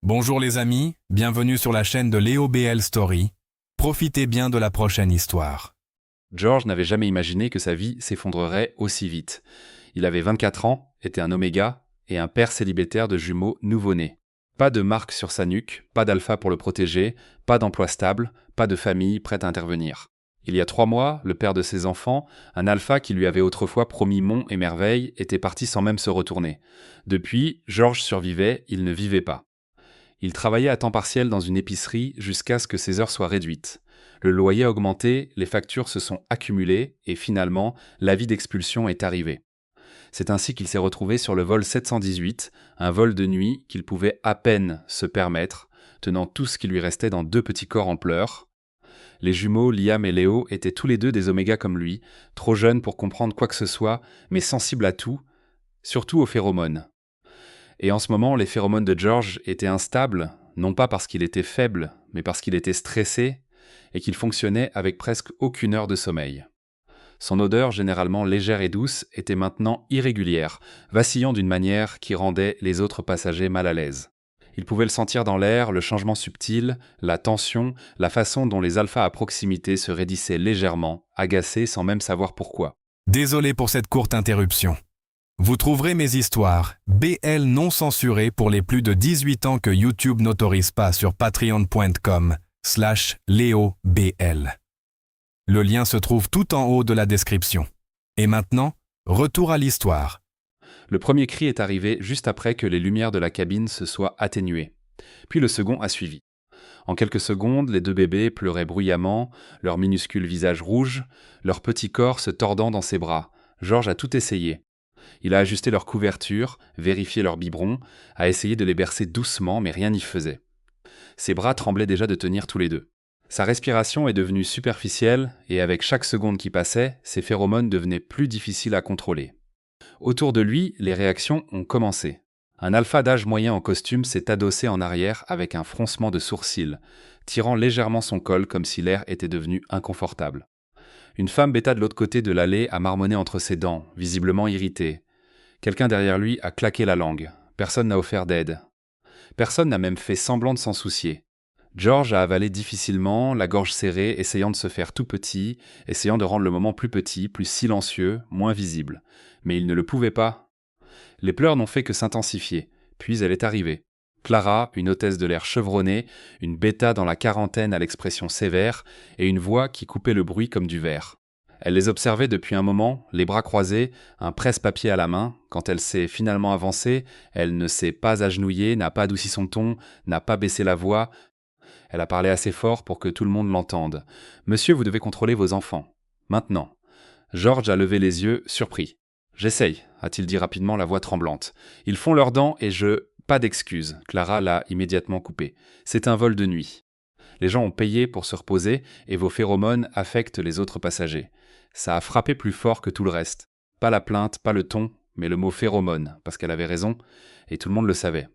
Bonjour les amis, bienvenue sur la chaîne de Léo BL Story. Profitez bien de la prochaine histoire. George n'avait jamais imaginé que sa vie s'effondrerait aussi vite. Il avait 24 ans, était un oméga et un père célibataire de jumeaux nouveau-nés. Pas de marque sur sa nuque, pas d'alpha pour le protéger, pas d'emploi stable, pas de famille prête à intervenir. Il y a 3 mois, le père de ses enfants, un alpha qui lui avait autrefois promis monts et merveilles, était parti sans même se retourner. Depuis, George survivait, il ne vivait pas. Il travaillait à temps partiel dans une épicerie jusqu'à ce que ses heures soient réduites. Le loyer a augmenté, les factures se sont accumulées et finalement, l'avis d'expulsion est arrivé. C'est ainsi qu'il s'est retrouvé sur le vol 718, un vol de nuit qu'il pouvait à peine se permettre, tenant tout ce qui lui restait dans 2 petits corps en pleurs. Les jumeaux Liam et Léo étaient tous les deux des omégas comme lui, trop jeunes pour comprendre quoi que ce soit, mais sensibles à tout, surtout aux phéromones. Et en ce moment, les phéromones de George étaient instables, non pas parce qu'il était faible, mais parce qu'il était stressé et qu'il fonctionnait avec presque aucune heure de sommeil. Son odeur, généralement légère et douce, était maintenant irrégulière, vacillant d'une manière qui rendait les autres passagers mal à l'aise. Il pouvait le sentir dans l'air, le changement subtil, la tension, la façon dont les alphas à proximité se raidissaient légèrement, agacés sans même savoir pourquoi. Désolé pour cette courte interruption. Vous trouverez mes histoires, BL non censurées pour les plus de 18 ans que YouTube n'autorise pas sur patreon.com/LéoBL. Le lien se trouve tout en haut de la description. Et maintenant, retour à l'histoire. Le premier cri est arrivé juste après que les lumières de la cabine se soient atténuées. Puis le second a suivi. En quelques secondes, les 2 bébés pleuraient bruyamment, leurs minuscules visages rouges, leurs petits corps se tordant dans ses bras. George a tout essayé. Il a ajusté leur couverture, vérifié leur biberon, a essayé de les bercer doucement, mais rien n'y faisait. Ses bras tremblaient déjà de tenir tous les 2. Sa respiration est devenue superficielle, et avec chaque seconde qui passait, ses phéromones devenaient plus difficiles à contrôler. Autour de lui, les réactions ont commencé. Un alpha d'âge moyen en costume s'est adossé en arrière avec un froncement de sourcils, tirant légèrement son col comme si l'air était devenu inconfortable. Une femme bêta de l'autre côté de l'allée a marmonné entre ses dents, visiblement irritée. Quelqu'un derrière lui a claqué la langue. Personne n'a offert d'aide. Personne n'a même fait semblant de s'en soucier. George a avalé difficilement, la gorge serrée, essayant de se faire tout petit, essayant de rendre le moment plus petit, plus silencieux, moins visible. Mais il ne le pouvait pas. Les pleurs n'ont fait que s'intensifier. Puis elle est arrivée. Clara, une hôtesse de l'air chevronnée, une bêta dans la quarantaine à l'expression sévère, et une voix qui coupait le bruit comme du verre. Elle les observait depuis un moment, les bras croisés, un presse-papier à la main. Quand elle s'est finalement avancée, elle ne s'est pas agenouillée, n'a pas adouci son ton, n'a pas baissé la voix. Elle a parlé assez fort pour que tout le monde l'entende. « Monsieur, vous devez contrôler vos enfants. Maintenant. » George a levé les yeux, surpris. « J'essaye, a-t-il dit rapidement, la voix tremblante. Ils font leurs dents et je... Pas d'excuses. » Clara l'a immédiatement coupé. « C'est un vol de nuit. Les gens ont payé pour se reposer et vos phéromones affectent les autres passagers. Ça a frappé plus fort que tout le reste. Pas la plainte, pas le ton, mais le mot phéromone, parce qu'elle avait raison, et tout le monde le savait. »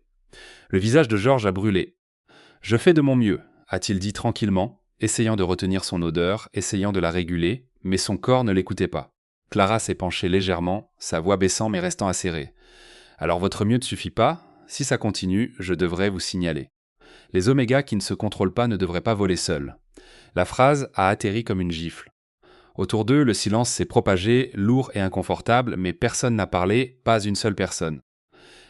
Le visage de George a brûlé. « Je fais de mon mieux, a-t-il dit tranquillement, essayant de retenir son odeur, essayant de la réguler, mais son corps ne l'écoutait pas. Clara s'est penchée légèrement, sa voix baissant mais restant acérée. « Alors votre mieux ne suffit pas. Si ça continue, je devrais vous signaler. Les omégas qui ne se contrôlent pas ne devraient pas voler seuls. » La phrase a atterri comme une gifle. Autour d'eux, le silence s'est propagé, lourd et inconfortable, mais personne n'a parlé, pas une seule personne.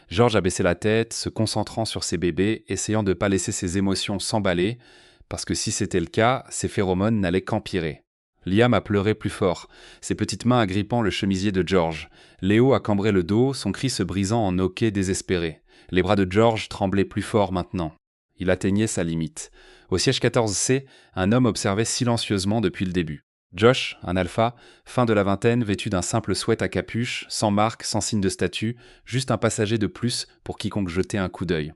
George a baissé la tête, se concentrant sur ses bébés, essayant de ne pas laisser ses émotions s'emballer, parce que si c'était le cas, ses phéromones n'allaient qu'empirer. Liam a pleuré plus fort, ses petites mains agrippant le chemisier de George. Léo a cambré le dos, son cri se brisant en hoquets désespérés. Les bras de George tremblaient plus fort maintenant. Il atteignait sa limite. Au siège 14C, un homme observait silencieusement depuis le début. Josh, un alpha, fin de la vingtaine, vêtu d'un simple sweat à capuche, sans marque, sans signe de statut, juste un passager de plus pour quiconque jetait un coup d'œil.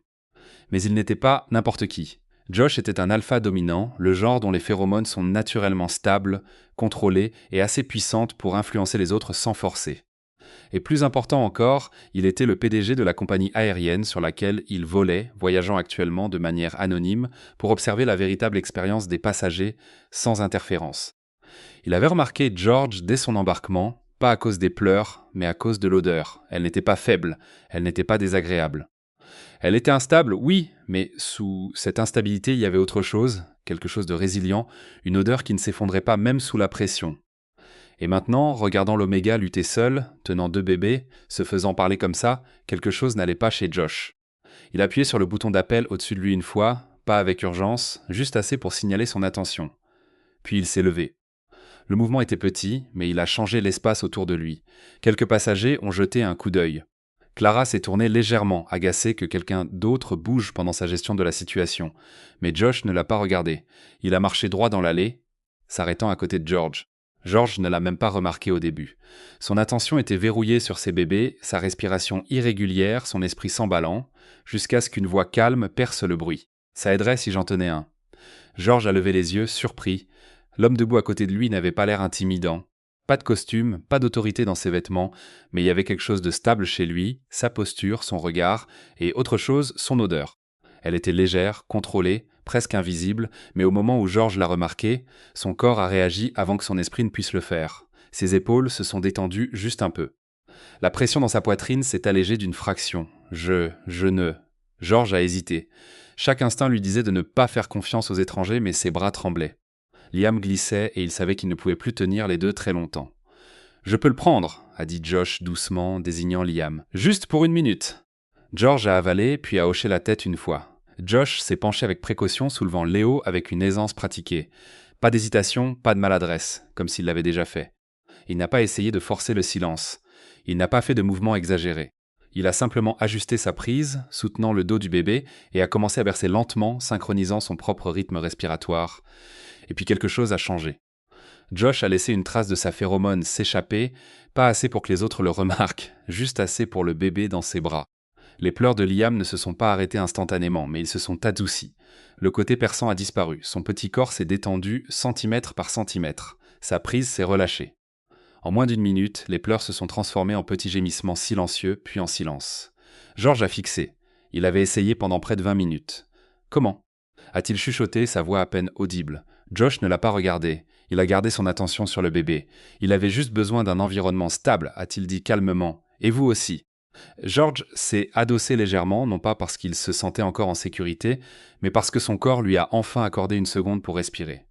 Mais il n'était pas n'importe qui. Josh était un alpha dominant, le genre dont les phéromones sont naturellement stables, contrôlées et assez puissantes pour influencer les autres sans forcer. Et plus important encore, il était le PDG de la compagnie aérienne sur laquelle il volait, voyageant actuellement de manière anonyme, pour observer la véritable expérience des passagers sans interférence. Il avait remarqué George dès son embarquement, pas à cause des pleurs, mais à cause de l'odeur. Elle n'était pas faible, elle n'était pas désagréable. Elle était instable, oui, mais sous cette instabilité, il y avait autre chose, quelque chose de résilient, une odeur qui ne s'effondrait pas même sous la pression. Et maintenant, regardant l'Oméga lutter seul, tenant 2 bébés, se faisant parler comme ça, quelque chose n'allait pas chez Josh. Il appuyait sur le bouton d'appel au-dessus de lui une fois, pas avec urgence, juste assez pour signaler son attention. Puis il s'est levé. Le mouvement était petit, mais il a changé l'espace autour de lui. Quelques passagers ont jeté un coup d'œil. Clara s'est tournée légèrement, agacée que quelqu'un d'autre bouge pendant sa gestion de la situation. Mais Josh ne l'a pas regardé. Il a marché droit dans l'allée, s'arrêtant à côté de George. George ne l'a même pas remarqué au début. Son attention était verrouillée sur ses bébés, sa respiration irrégulière, son esprit s'emballant, jusqu'à ce qu'une voix calme perce le bruit. Ça aiderait si j'en tenais un. George a levé les yeux, surpris. L'homme debout à côté de lui n'avait pas l'air intimidant. Pas de costume, pas d'autorité dans ses vêtements, mais il y avait quelque chose de stable chez lui, sa posture, son regard, et autre chose, son odeur. Elle était légère, contrôlée, presque invisible, mais au moment où George l'a remarqué, son corps a réagi avant que son esprit ne puisse le faire. Ses épaules se sont détendues juste un peu. La pression dans sa poitrine s'est allégée d'une fraction. Je ne... George a hésité. Chaque instinct lui disait de ne pas faire confiance aux étrangers, mais ses bras tremblaient. Liam glissait et il savait qu'il ne pouvait plus tenir les deux très longtemps. « Je peux le prendre », a dit Josh doucement, désignant Liam. « Juste pour 1 minute. » George a avalé, puis a hoché la tête une fois. Josh s'est penché avec précaution, soulevant Léo avec une aisance pratiquée. Pas d'hésitation, pas de maladresse, comme s'il l'avait déjà fait. Il n'a pas essayé de forcer le silence. Il n'a pas fait de mouvement exagéré. Il a simplement ajusté sa prise, soutenant le dos du bébé, et a commencé à bercer lentement, synchronisant son propre rythme respiratoire. Et puis quelque chose a changé. Josh a laissé une trace de sa phéromone s'échapper, pas assez pour que les autres le remarquent, juste assez pour le bébé dans ses bras. Les pleurs de Liam ne se sont pas arrêtés instantanément, mais ils se sont adoucis. Le côté perçant a disparu, son petit corps s'est détendu centimètre par centimètre. Sa prise s'est relâchée. En moins d'1 minute, les pleurs se sont transformés en petits gémissements silencieux, puis en silence. George a fixé. Il avait essayé pendant près de 20 minutes. « Comment » a-t-il chuchoté, sa voix à peine audible. Josh ne l'a pas regardé. Il a gardé son attention sur le bébé. Il avait juste besoin d'un environnement stable, a-t-il dit calmement. Et vous aussi. George s'est adossé légèrement, non pas parce qu'il se sentait encore en sécurité, mais parce que son corps lui a enfin accordé 1 seconde pour respirer.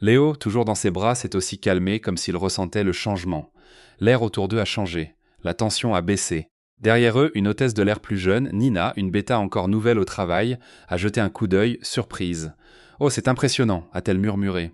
Léo, toujours dans ses bras, s'est aussi calmé comme s'il ressentait le changement. L'air autour d'eux a changé. La tension a baissé. Derrière eux, une hôtesse de l'air plus jeune, Nina, une bêta encore nouvelle au travail, a jeté un coup d'œil, surprise. « Oh, c'est impressionnant !» a-t-elle murmuré.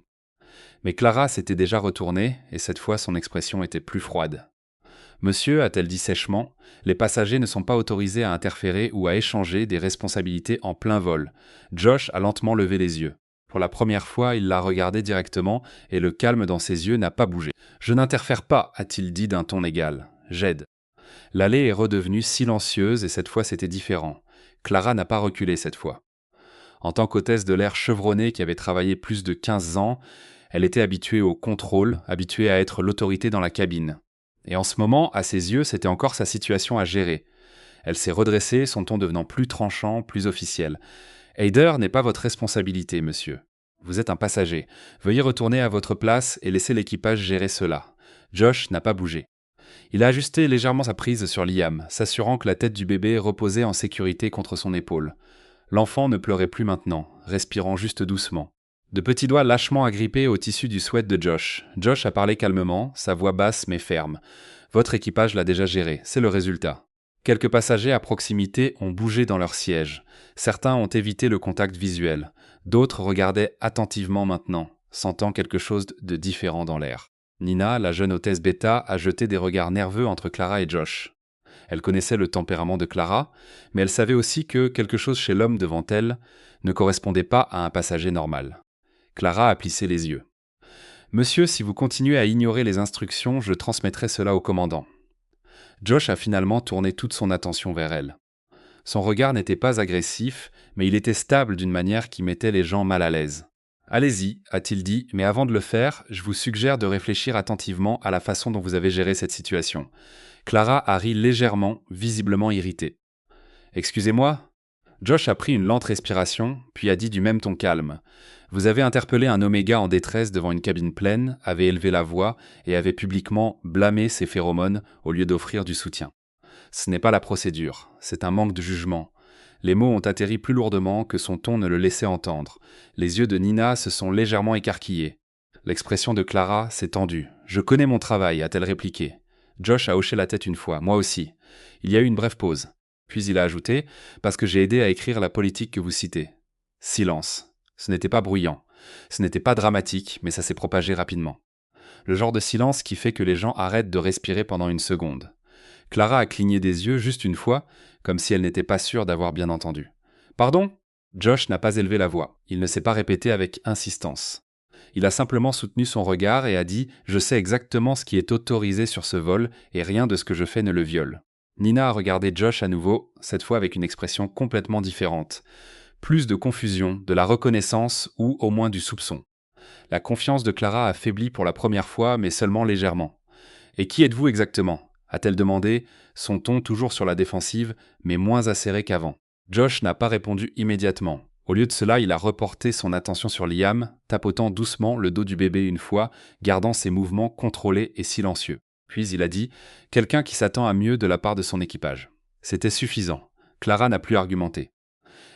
Mais Clara s'était déjà retournée, et cette fois son expression était plus froide. « Monsieur », a-t-elle dit sèchement, « les passagers ne sont pas autorisés à interférer ou à échanger des responsabilités en plein vol. » Josh a lentement levé les yeux. Pour la première fois, il l'a regardé directement, et le calme dans ses yeux n'a pas bougé. « Je n'interfère pas », a-t-il dit d'un ton égal. « J'aide. » L'allée est redevenue silencieuse et cette fois c'était différent. Clara n'a pas reculé cette fois. En tant qu'hôtesse de l'air chevronnée qui avait travaillé plus de 15 ans, elle était habituée au contrôle, habituée à être l'autorité dans la cabine. Et en ce moment, à ses yeux, c'était encore sa situation à gérer. Elle s'est redressée, son ton devenant plus tranchant, plus officiel. « Heider n'est pas votre responsabilité, monsieur. Vous êtes un passager. Veuillez retourner à votre place et laisser l'équipage gérer cela. » Josh n'a pas bougé. Il a ajusté légèrement sa prise sur Liam, s'assurant que la tête du bébé reposait en sécurité contre son épaule. L'enfant ne pleurait plus maintenant, respirant juste doucement. De petits doigts lâchement agrippés au tissu du sweat de Josh. Josh a parlé calmement, sa voix basse mais ferme. « Votre équipage l'a déjà géré, c'est le résultat. » Quelques passagers à proximité ont bougé dans leur siège. Certains ont évité le contact visuel. D'autres regardaient attentivement maintenant, sentant quelque chose de différent dans l'air. Nina, la jeune hôtesse bêta, a jeté des regards nerveux entre Clara et Josh. Elle connaissait le tempérament de Clara, mais elle savait aussi que quelque chose chez l'homme devant elle ne correspondait pas à un passager normal. Clara a plissé les yeux. « Monsieur, si vous continuez à ignorer les instructions, je transmettrai cela au commandant. » Josh a finalement tourné toute son attention vers elle. Son regard n'était pas agressif, mais il était stable d'une manière qui mettait les gens mal à l'aise. « Allez-y », a-t-il dit, « mais avant de le faire, je vous suggère de réfléchir attentivement à la façon dont vous avez géré cette situation. » Clara a ri légèrement, visiblement irritée. « Excusez-moi ?» Josh a pris une lente respiration, puis a dit du même ton calme. « Vous avez interpellé un Oméga en détresse devant une cabine pleine, avez élevé la voix et avez publiquement blâmé ses phéromones au lieu d'offrir du soutien. Ce n'est pas la procédure, c'est un manque de jugement. Les mots ont atterri plus lourdement que son ton ne le laissait entendre. Les yeux de Nina se sont légèrement écarquillés. L'expression de Clara s'est tendue. « Je connais mon travail », a-t-elle répliqué. Josh a hoché la tête une fois, moi aussi. Il y a eu une brève pause. Puis il a ajouté « Parce que j'ai aidé à écrire la politique que vous citez. » Silence. Ce n'était pas bruyant. Ce n'était pas dramatique, mais ça s'est propagé rapidement. Le genre de silence qui fait que les gens arrêtent de respirer pendant une seconde. Clara a cligné des yeux juste une fois, comme si elle n'était pas sûre d'avoir bien entendu. « Pardon ?» Josh n'a pas élevé la voix. Il ne s'est pas répété avec insistance. Il a simplement soutenu son regard et a dit « Je sais exactement ce qui est autorisé sur ce vol et rien de ce que je fais ne le viole. » Nina a regardé Josh à nouveau, cette fois avec une expression complètement différente. Plus de confusion, de la reconnaissance ou au moins du soupçon. La confiance de Clara a faibli pour la première fois, mais seulement légèrement. « Et qui êtes-vous exactement ?» a-t-elle demandé, son ton toujours sur la défensive, mais moins acéré qu'avant. Josh n'a pas répondu immédiatement. Au lieu de cela, il a reporté son attention sur Liam, tapotant doucement le dos du bébé une fois, gardant ses mouvements contrôlés et silencieux. Puis il a dit « Quelqu'un qui s'attend à mieux de la part de son équipage. » C'était suffisant. Clara n'a plus argumenté.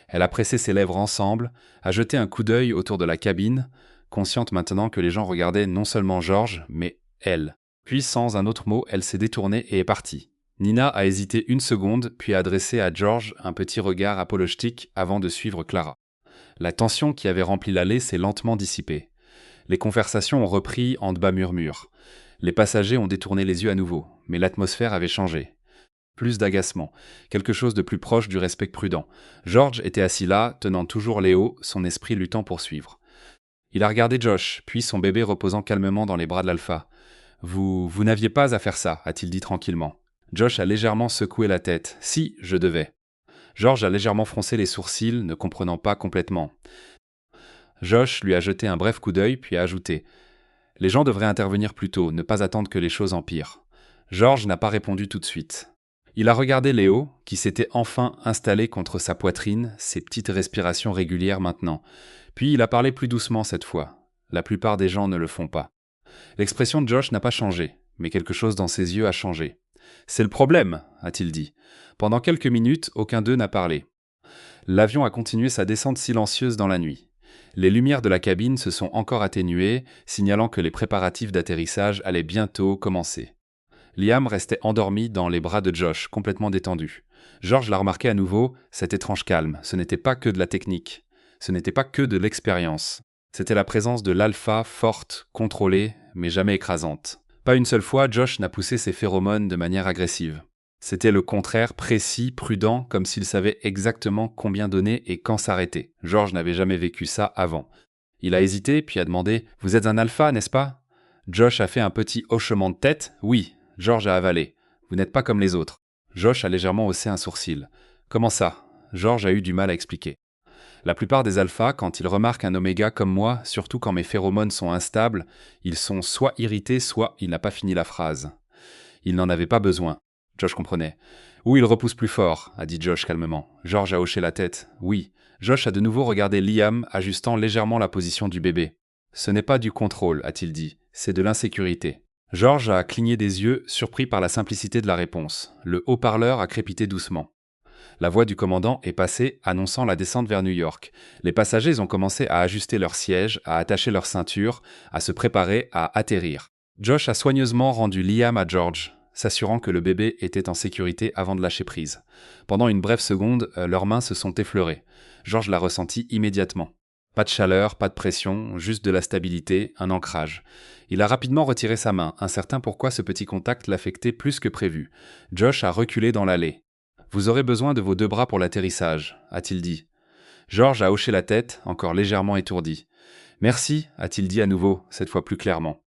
Elle a pressé ses lèvres ensemble, a jeté un coup d'œil autour de la cabine, consciente maintenant que les gens regardaient non seulement George, mais elle. Puis, sans un autre mot, elle s'est détournée et est partie. Nina a hésité une seconde, puis a adressé à George un petit regard apologetique avant de suivre Clara. La tension qui avait rempli l'allée s'est lentement dissipée. Les conversations ont repris en de bas murmures. Les passagers ont détourné les yeux à nouveau, mais l'atmosphère avait changé. Plus d'agacement, quelque chose de plus proche du respect prudent. George était assis là, tenant toujours Léo, son esprit luttant pour suivre. Il a regardé Josh, puis son bébé reposant calmement dans les bras de l'alpha. « Vous n'aviez pas à faire ça », a-t-il dit tranquillement. Josh a légèrement secoué la tête. « Si, je devais. » George a légèrement froncé les sourcils, ne comprenant pas complètement. Josh lui a jeté un bref coup d'œil, puis a ajouté « Les gens devraient intervenir plus tôt, ne pas attendre que les choses empirent. » George n'a pas répondu tout de suite. Il a regardé Léo, qui s'était enfin installé contre sa poitrine, ses petites respirations régulières maintenant. Puis il a parlé plus doucement cette fois. La plupart des gens ne le font pas. L'expression de Josh n'a pas changé, mais quelque chose dans ses yeux a changé. « C'est le problème », a-t-il dit. Pendant quelques minutes, aucun d'eux n'a parlé. L'avion a continué sa descente silencieuse dans la nuit. Les lumières de la cabine se sont encore atténuées, signalant que les préparatifs d'atterrissage allaient bientôt commencer. Liam restait endormi dans les bras de Josh, complètement détendu. George l'a remarqué à nouveau, cet étrange calme. Ce n'était pas que de la technique. Ce n'était pas que de l'expérience. C'était la présence de l'alpha, forte, contrôlée, mais jamais écrasante. Pas une seule fois, Josh n'a poussé ses phéromones de manière agressive. C'était le contraire, précis, prudent, comme s'il savait exactement combien donner et quand s'arrêter. George n'avait jamais vécu ça avant. Il a hésité, puis a demandé « Vous êtes un alpha, n'est-ce pas ?» Josh a fait un petit hochement de tête. « Oui. » George a avalé. « Vous n'êtes pas comme les autres. » Josh a légèrement haussé un sourcil. « Comment ça ?» George a eu du mal à expliquer. La plupart des alphas, quand ils remarquent un oméga comme moi, surtout quand mes phéromones sont instables, ils sont soit irrités, soit il n'a pas fini la phrase. Il n'en avait pas besoin. Josh comprenait. « Ou il repousse plus fort », a dit Josh calmement. George a hoché la tête. « Oui. » Josh a de nouveau regardé Liam, ajustant légèrement la position du bébé. « Ce n'est pas du contrôle », a-t-il dit. « C'est de l'insécurité. » George a cligné des yeux, surpris par la simplicité de la réponse. Le haut-parleur a crépité doucement. La voix du commandant est passée, annonçant la descente vers New York. Les passagers ont commencé à ajuster leurs sièges, à attacher leurs ceintures, à se préparer à atterrir. Josh a soigneusement rendu Liam à George, s'assurant que le bébé était en sécurité avant de lâcher prise. Pendant une brève seconde, leurs mains se sont effleurées. George l'a ressenti immédiatement. Pas de chaleur, pas de pression, juste de la stabilité, un ancrage. Il a rapidement retiré sa main, incertain pourquoi ce petit contact l'affectait plus que prévu. Josh a reculé dans l'allée. « Vous aurez besoin de vos 2 bras pour l'atterrissage », a-t-il dit. George a hoché la tête, encore légèrement étourdi. « Merci », a-t-il dit à nouveau, cette fois plus clairement.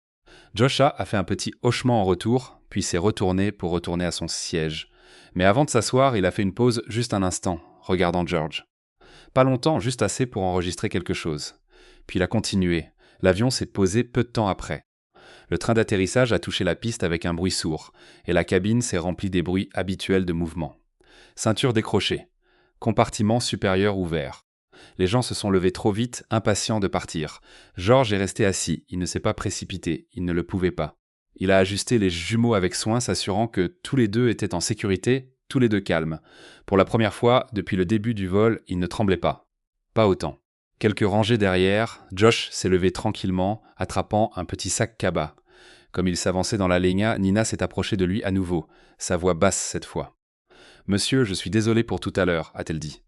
Josh a fait un petit hochement en retour, puis s'est retourné pour retourner à son siège. Mais avant de s'asseoir, il a fait une pause juste un instant, regardant George. Pas longtemps, juste assez pour enregistrer quelque chose. Puis il a continué. L'avion s'est posé peu de temps après. Le train d'atterrissage a touché la piste avec un bruit sourd, et la cabine s'est remplie des bruits habituels de mouvement. Ceinture décrochée. Compartiment supérieur ouvert. Les gens se sont levés trop vite, impatients de partir. George est resté assis, il ne s'est pas précipité, il ne le pouvait pas. Il a ajusté les jumeaux avec soin, s'assurant que tous les deux étaient en sécurité, tous les deux calmes. Pour la première fois, depuis le début du vol, ils ne tremblaient pas. Pas autant. Quelques rangées derrière, Josh s'est levé tranquillement, attrapant un petit sac cabas. Comme il s'avançait dans l'Alenia, Nina s'est approchée de lui à nouveau, sa voix basse cette fois. « Monsieur, je suis désolé pour tout à l'heure », a-t-elle dit.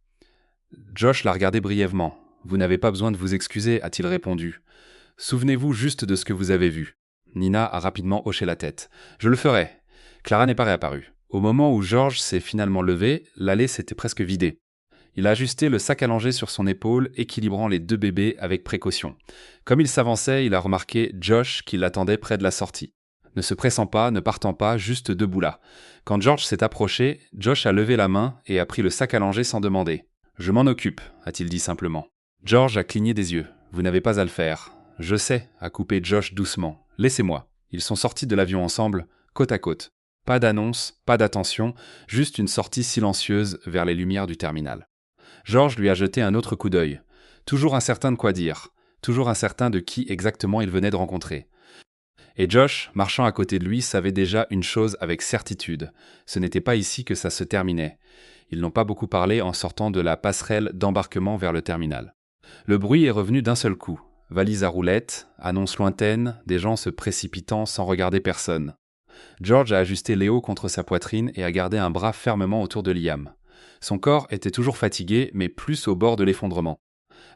Josh l'a regardé brièvement. « Vous n'avez pas besoin de vous excuser », a-t-il répondu. « Souvenez-vous juste de ce que vous avez vu. » Nina a rapidement hoché la tête. « Je le ferai. » Clara n'est pas réapparue. Au moment où George s'est finalement levé, l'allée s'était presque vidée. Il a ajusté le sac à langer sur son épaule, équilibrant les deux bébés avec précaution. Comme il s'avançait, il a remarqué Josh qui l'attendait près de la sortie. Ne se pressant pas, ne partant pas, juste debout là. Quand George s'est approché, Josh a levé la main et a pris le sac à langer sans demander. « Je m'en occupe », a-t-il dit simplement. George a cligné des yeux. « Vous n'avez pas à le faire. »« Je sais », a coupé Josh doucement. « Laissez-moi. » Ils sont sortis de l'avion ensemble, côte à côte. Pas d'annonce, pas d'attention, juste une sortie silencieuse vers les lumières du terminal. George lui a jeté un autre coup d'œil. Toujours incertain de quoi dire, toujours incertain de qui exactement il venait de rencontrer. Et Josh, marchant à côté de lui, savait déjà une chose avec certitude. Ce n'était pas ici que ça se terminait. Ils n'ont pas beaucoup parlé en sortant de la passerelle d'embarquement vers le terminal. Le bruit est revenu d'un seul coup. Valise à roulettes, annonce lointaine, des gens se précipitant sans regarder personne. George a ajusté Léo contre sa poitrine et a gardé un bras fermement autour de Liam. Son corps était toujours fatigué, mais plus au bord de l'effondrement.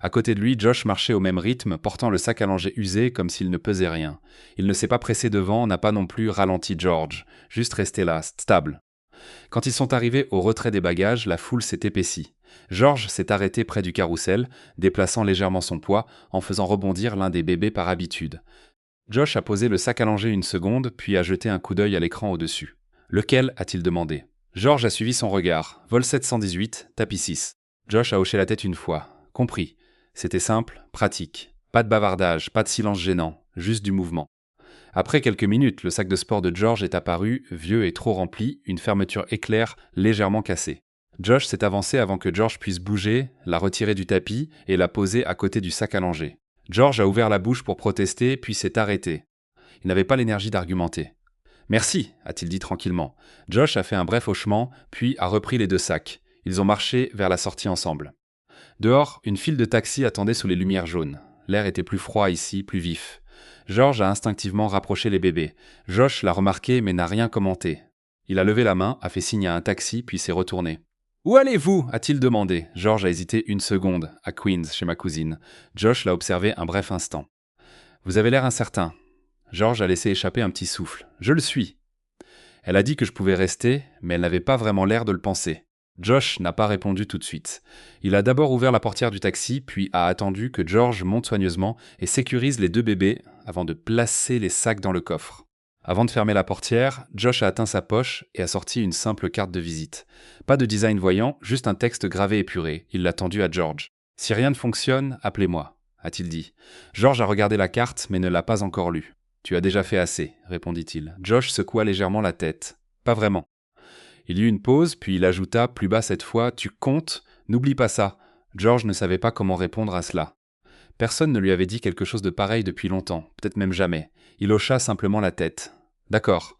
À côté de lui, Josh marchait au même rythme, portant le sac à langer usé comme s'il ne pesait rien. Il ne s'est pas pressé devant, n'a pas non plus ralenti George, juste resté là, stable. Quand ils sont arrivés au retrait des bagages, la foule s'est épaissie. George s'est arrêté près du carrousel, déplaçant légèrement son poids, en faisant rebondir l'un des bébés par habitude. Josh a posé le sac à langer une seconde, puis a jeté un coup d'œil à l'écran au-dessus. « Lequel » a-t-il demandé. George a suivi son regard. Vol 718, tapis 6. Josh a hoché la tête une fois. Compris. C'était simple, pratique. Pas de bavardage, pas de silence gênant, juste du mouvement. Après quelques minutes, le sac de sport de George est apparu, vieux et trop rempli, une fermeture éclair légèrement cassée. Josh s'est avancé avant que George puisse bouger, la retirer du tapis et la poser à côté du sac à langer. George a ouvert la bouche pour protester, puis s'est arrêté. Il n'avait pas l'énergie d'argumenter. « Merci », a-t-il dit tranquillement. Josh a fait un bref hochement, puis a repris les deux sacs. Ils ont marché vers la sortie ensemble. Dehors, une file de taxis attendait sous les lumières jaunes. L'air était plus froid ici, plus vif. George a instinctivement rapproché les bébés. Josh l'a remarqué mais n'a rien commenté. Il a levé la main, a fait signe à un taxi, puis s'est retourné. « Où allez-vous » a-t-il demandé. George a hésité une seconde, à Queens, chez ma cousine. Josh l'a observé un bref instant. « Vous avez l'air incertain. » George a laissé échapper un petit souffle. « Je le suis. » Elle a dit que je pouvais rester, mais elle n'avait pas vraiment l'air de le penser. Josh n'a pas répondu tout de suite. Il a d'abord ouvert la portière du taxi, puis a attendu que George monte soigneusement et sécurise les deux bébés avant de placer les sacs dans le coffre. Avant de fermer la portière, Josh a atteint sa poche et a sorti une simple carte de visite. Pas de design voyant, juste un texte gravé épuré. Il l'a tendu à George. « Si rien ne fonctionne, appelez-moi », a-t-il dit. George a regardé la carte, mais ne l'a pas encore lue. « Tu as déjà fait assez », répondit-il. Josh secoua légèrement la tête. « Pas vraiment. » Il y eut une pause, puis il ajouta, plus bas cette fois, « Tu comptes ? N'oublie pas ça. » George ne savait pas comment répondre à cela. Personne ne lui avait dit quelque chose de pareil depuis longtemps, peut-être même jamais. Il hocha simplement la tête. « D'accord. »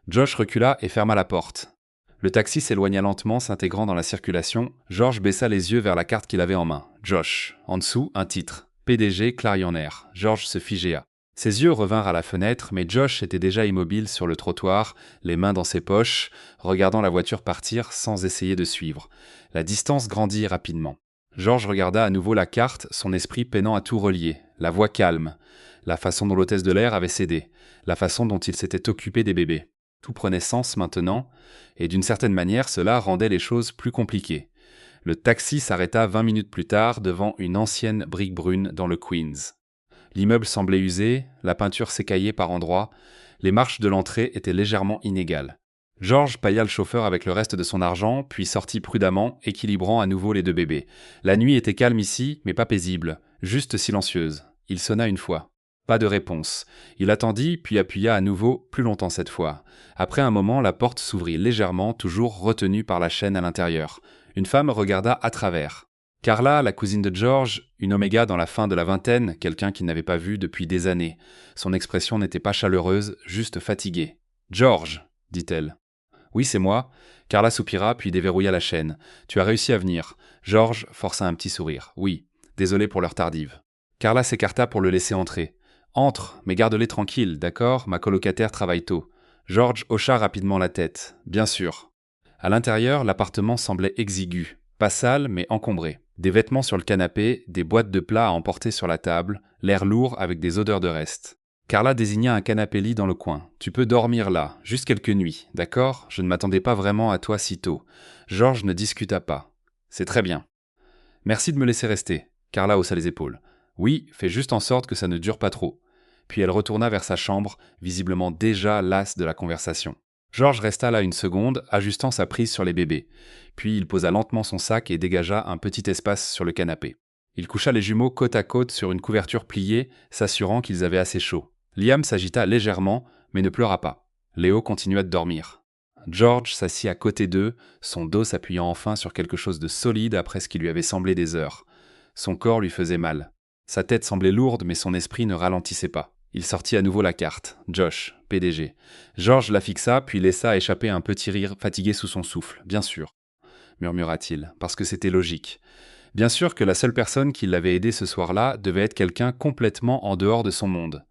Josh recula et ferma la porte. Le taxi s'éloigna lentement, s'intégrant dans la circulation. George baissa les yeux vers la carte qu'il avait en main. Josh. En dessous, un titre. PDG Clarion Air. George se figea. Ses yeux revinrent à la fenêtre, mais Josh était déjà immobile sur le trottoir, les mains dans ses poches, regardant la voiture partir sans essayer de suivre. La distance grandit rapidement. George regarda à nouveau la carte, son esprit peinant à tout relier. La voix calme, la façon dont l'hôtesse de l'air avait cédé, la façon dont il s'était occupé des bébés. Tout prenait sens maintenant, et d'une certaine manière, cela rendait les choses plus compliquées. Le taxi s'arrêta 20 minutes plus tard devant une ancienne brique brune dans le Queens. L'immeuble semblait usé, la peinture s'écaillait par endroits, les marches de l'entrée étaient légèrement inégales. George paya le chauffeur avec le reste de son argent, puis sortit prudemment, équilibrant à nouveau les deux bébés. La nuit était calme ici, mais pas paisible, juste silencieuse. Il sonna une fois. Pas de réponse. Il attendit, puis appuya à nouveau, plus longtemps cette fois. Après un moment, la porte s'ouvrit légèrement, toujours retenue par la chaîne à l'intérieur. Une femme regarda à travers. Carla, la cousine de George, une oméga dans la fin de la vingtaine, quelqu'un qu'il n'avait pas vu depuis des années. Son expression n'était pas chaleureuse, juste fatiguée. « George !» dit-elle. Oui, c'est moi. Carla soupira puis déverrouilla la chaîne. Tu as réussi à venir. George força un petit sourire. Oui, désolé pour l'heure tardive. Carla s'écarta pour le laisser entrer. Entre, mais garde-les tranquilles, d'accord? Ma colocataire travaille tôt. George hocha rapidement la tête. Bien sûr. À l'intérieur, l'appartement semblait exigu. Pas sale, mais encombré. Des vêtements sur le canapé, des boîtes de plats à emporter sur la table, l'air lourd avec des odeurs de reste. Carla désigna un canapé-lit dans le coin. Tu peux dormir là, juste quelques nuits, d'accord? Je ne m'attendais pas vraiment à toi si tôt. George ne discuta pas. C'est très bien. Merci de me laisser rester. Carla haussa les épaules. Oui, fais juste en sorte que ça ne dure pas trop. Puis elle retourna vers sa chambre, visiblement déjà lasse de la conversation. George resta là une seconde, ajustant sa prise sur les bébés. Puis il posa lentement son sac et dégagea un petit espace sur le canapé. Il coucha les jumeaux côte à côte sur une couverture pliée, s'assurant qu'ils avaient assez chaud. Liam s'agita légèrement, mais ne pleura pas. Léo continua de dormir. George s'assit à côté d'eux, son dos s'appuyant enfin sur quelque chose de solide après ce qui lui avait semblé des heures. Son corps lui faisait mal. Sa tête semblait lourde, mais son esprit ne ralentissait pas. Il sortit à nouveau la carte. Josh, PDG. George la fixa, puis laissa échapper un petit rire fatigué sous son souffle. Bien sûr, murmura-t-il, parce que c'était logique. Bien sûr que la seule personne qui l'avait aidé ce soir-là devait être quelqu'un complètement en dehors de son monde.